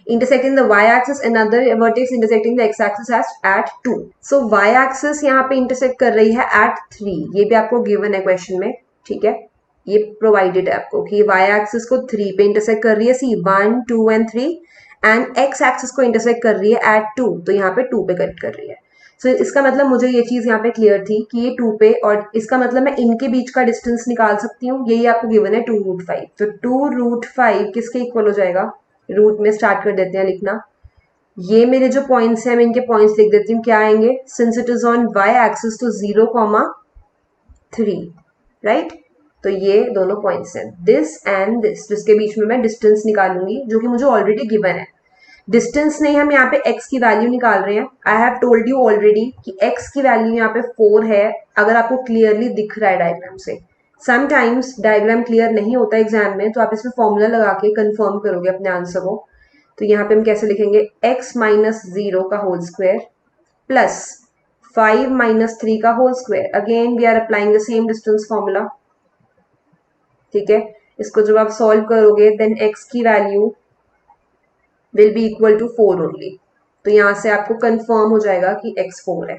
intersecting the y-axis, another vertex intersecting the x-axis at 2. So y-axis यहाँ पे intersect कर रही है at 3, ये भी आपको given है क्वेश्चन में, ठीक है? ये प्रोवाइडेड है आपको कि y-axis को 3 पे intersect कर रही है, सी 1, 2 and 3, एंड x-axis को intersect कर रही है at 2, तो यहाँ पे 2 पे कट कर रही है। सो इसका मतलब मुझे ये चीज यहाँ पे क्लियर थी कि ये 2 पे, और इसका मतलब मैं इनके बीच का डिस्टेंस निकाल सकती हूँ, यही आपको गिवन है 2√5। तो 2√5 किसके इक्वल हो जाएगा? रूट में स्टार्ट कर देते हैं लिखना। ये मेरे जो पॉइंट्स हैं मैं इनके पॉइंट्स लिख देती हूँ, क्या आएंगे? Since it is on y axis तो 0,3, राइट? तो ये दोनों पॉइंट्स हैं, दिस एंड दिस, जिसके बीच में मैं डिस्टेंस निकालूंगी जो कि मुझे ऑलरेडी गिवन है। डिस्टेंस नहीं, हम यहाँ पे x की वैल्यू निकाल रहे हैं। आई हैव टोल्ड यू ऑलरेडी कि x की वैल्यू यहाँ पे 4 है, अगर आपको क्लियरली दिख रहा है डायग्राम से। समटाइम्स डायग्राम क्लियर नहीं होता एग्जाम में, तो आप इसमें फॉर्मूला लगा के कंफर्म करोगे अपने आंसर को। तो यहाँ पे हम कैसे लिखेंगे? x माइनस 0 का होल स्क्वायर प्लस 5 माइनस 3 का whole square. Again we are applying the same distance formula, ठीक है? इसको जब आप सॉल्व करोगे देन x की value will be equal to 4 only. तो यहाँ से आपको कंफर्म हो जाएगा कि x 4 है,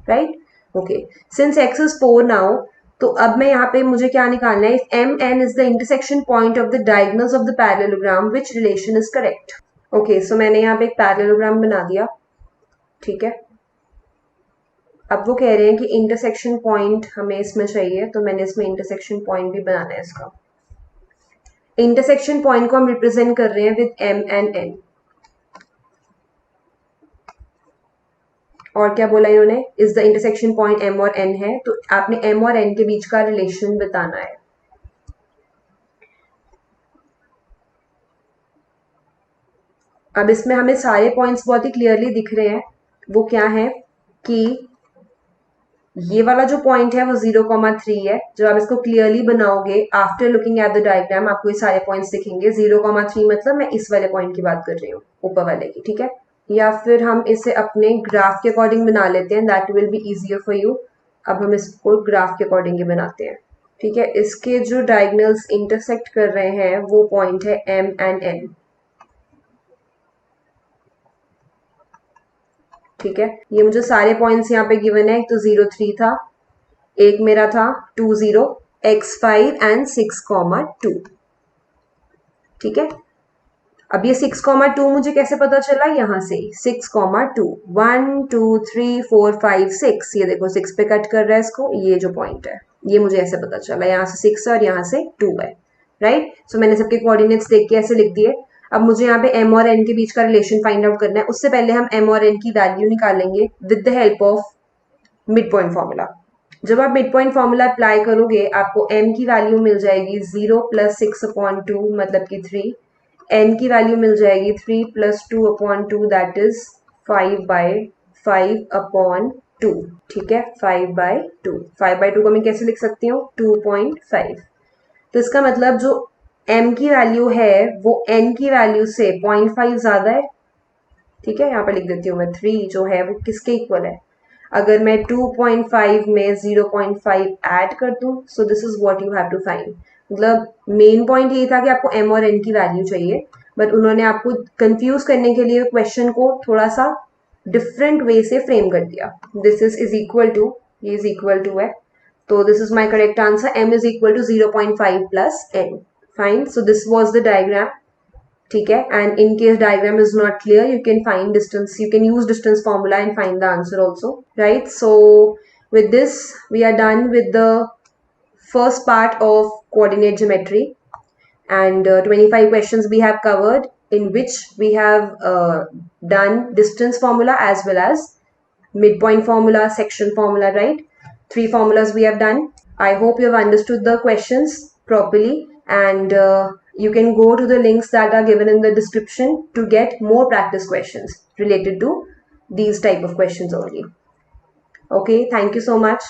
right? Okay, since x is 4 now, तो अब मैं यहाँ पे मुझे क्या निकालना है? If MN is the intersection point of the diagonals of the parallelogram, which relation is correct? Okay, so मैंने यहाँ पे एक पैरेललोग्राम बना दिया, ठीक है? अब वो कह रहे हैं कि इंटरसेक्शन पॉइंट हमें इसमें चाहिए, तो मैंने इसमें इंटरसेक्शन पॉइंट भी बनाना है इसका। इंटरसेक्शन पॉइंट को हम रिप्रेजेंट कर रहे हैं विद M and N। और क्या बोला इन्होंने? Is the intersection point M और N है, तो आपने M और N के बीच का रिलेशन बताना है। अब इसमें हमें सारे पॉइंट्स बहुत ही क्लियरली दिख रहे हैं। वो क्या है कि ये वाला जो पॉइंट है वो 0,3 है। जब आप इसको क्लियरली बनाओगे after looking at the diagram, आपको ये सारे पॉइंट्स दिखेंगे। 0,3 मतलब मैं इस वाले पॉइंट की बात कर रही हूँ, ऊपर वाले की, ठीक है? या फिर हम इसे अपने ग्राफ के अकॉर्डिंग बना लेते हैं, that will be easier for you. अब हम इसको ग्राफ के अकॉर्डिंग ही बनाते हैं, ठीक है? इसके जो डायगोनल्स इंटरसेक्ट कर रहे हैं वो पॉइंट है M and N, ठीक है? ये मुझे सारे पॉइंट्स यहाँ पे गिवन है। एक तो 0,3 था, एक मेरा था 20, x5 एंड 6,2, ठीक है? अब ये 6,2 मुझे कैसे पता चला? यहाँ से 6,2, 1 2 3 4 5 6, ये देखो 6 पे कट कर रहा है इसको, ये जो पॉइंट है ये मुझे ऐसे पता चला, यहाँ से 6 है और यहाँ से 2 है, राइट? सो मैंने सबके कोऑर्डिनेट्स देख के ऐसे लिख दिए। अब मुझे यहाँ पे M और N के बीच का रिलेशन फाइंड आउट करना है। उससे पहले हम M और N की वैल्यू निकालेंगे with the help of mid point formula. जब आप मिड पॉइंट फॉर्मूला अप्लाई करोगे आपको M की वैल्यू मिल जाएगी 0 + 6/2 मतलब कि 3। N की वैल्यू मिल जाएगी 3 + 2/2 दैट इज 5/5/2, ठीक है? 5/2। 5/2 को मैं कैसे लिख सकती हूँ? 2.5। तो इसका मतलब जो M की वैल्यू है वो N की वैल्यू से 0.5 ज्यादा है, ठीक है? यहाँ पर लिख देती हूँ मैं। 3 जो है वो किसके इक्वल है? अगर मैं 2.5 में 0.5 ऐड कर दूं, so this is what you have to find. मतलब मेन पॉइंट ये था कि आपको m और n की वैल्यू चाहिए, बट उन्होंने आपको कंफ्यूज करने के लिए क्वेश्चन को थोड़ा सा डिफरेंट वे से फ्रेम कर दिया. दिस इज इक्वल टू, ये इज इक्वल टू है, तो this is my correct answer. m is equal to 0.5 plus n. Fine. So this was the diagram. ठीक है. And in case diagram is not clear, you can find distance, you can use distance formula and find the answer also, right? So with this we are done with the first part of coordinate geometry, and 25 questions we have covered, in which we have done distance formula as well as midpoint formula, section formula, right? 3 formulas we have done. I hope you have understood the questions properly, and you can go to the links that are given in the description to get more practice questions related to these type of questions only. Okay, thank you so much.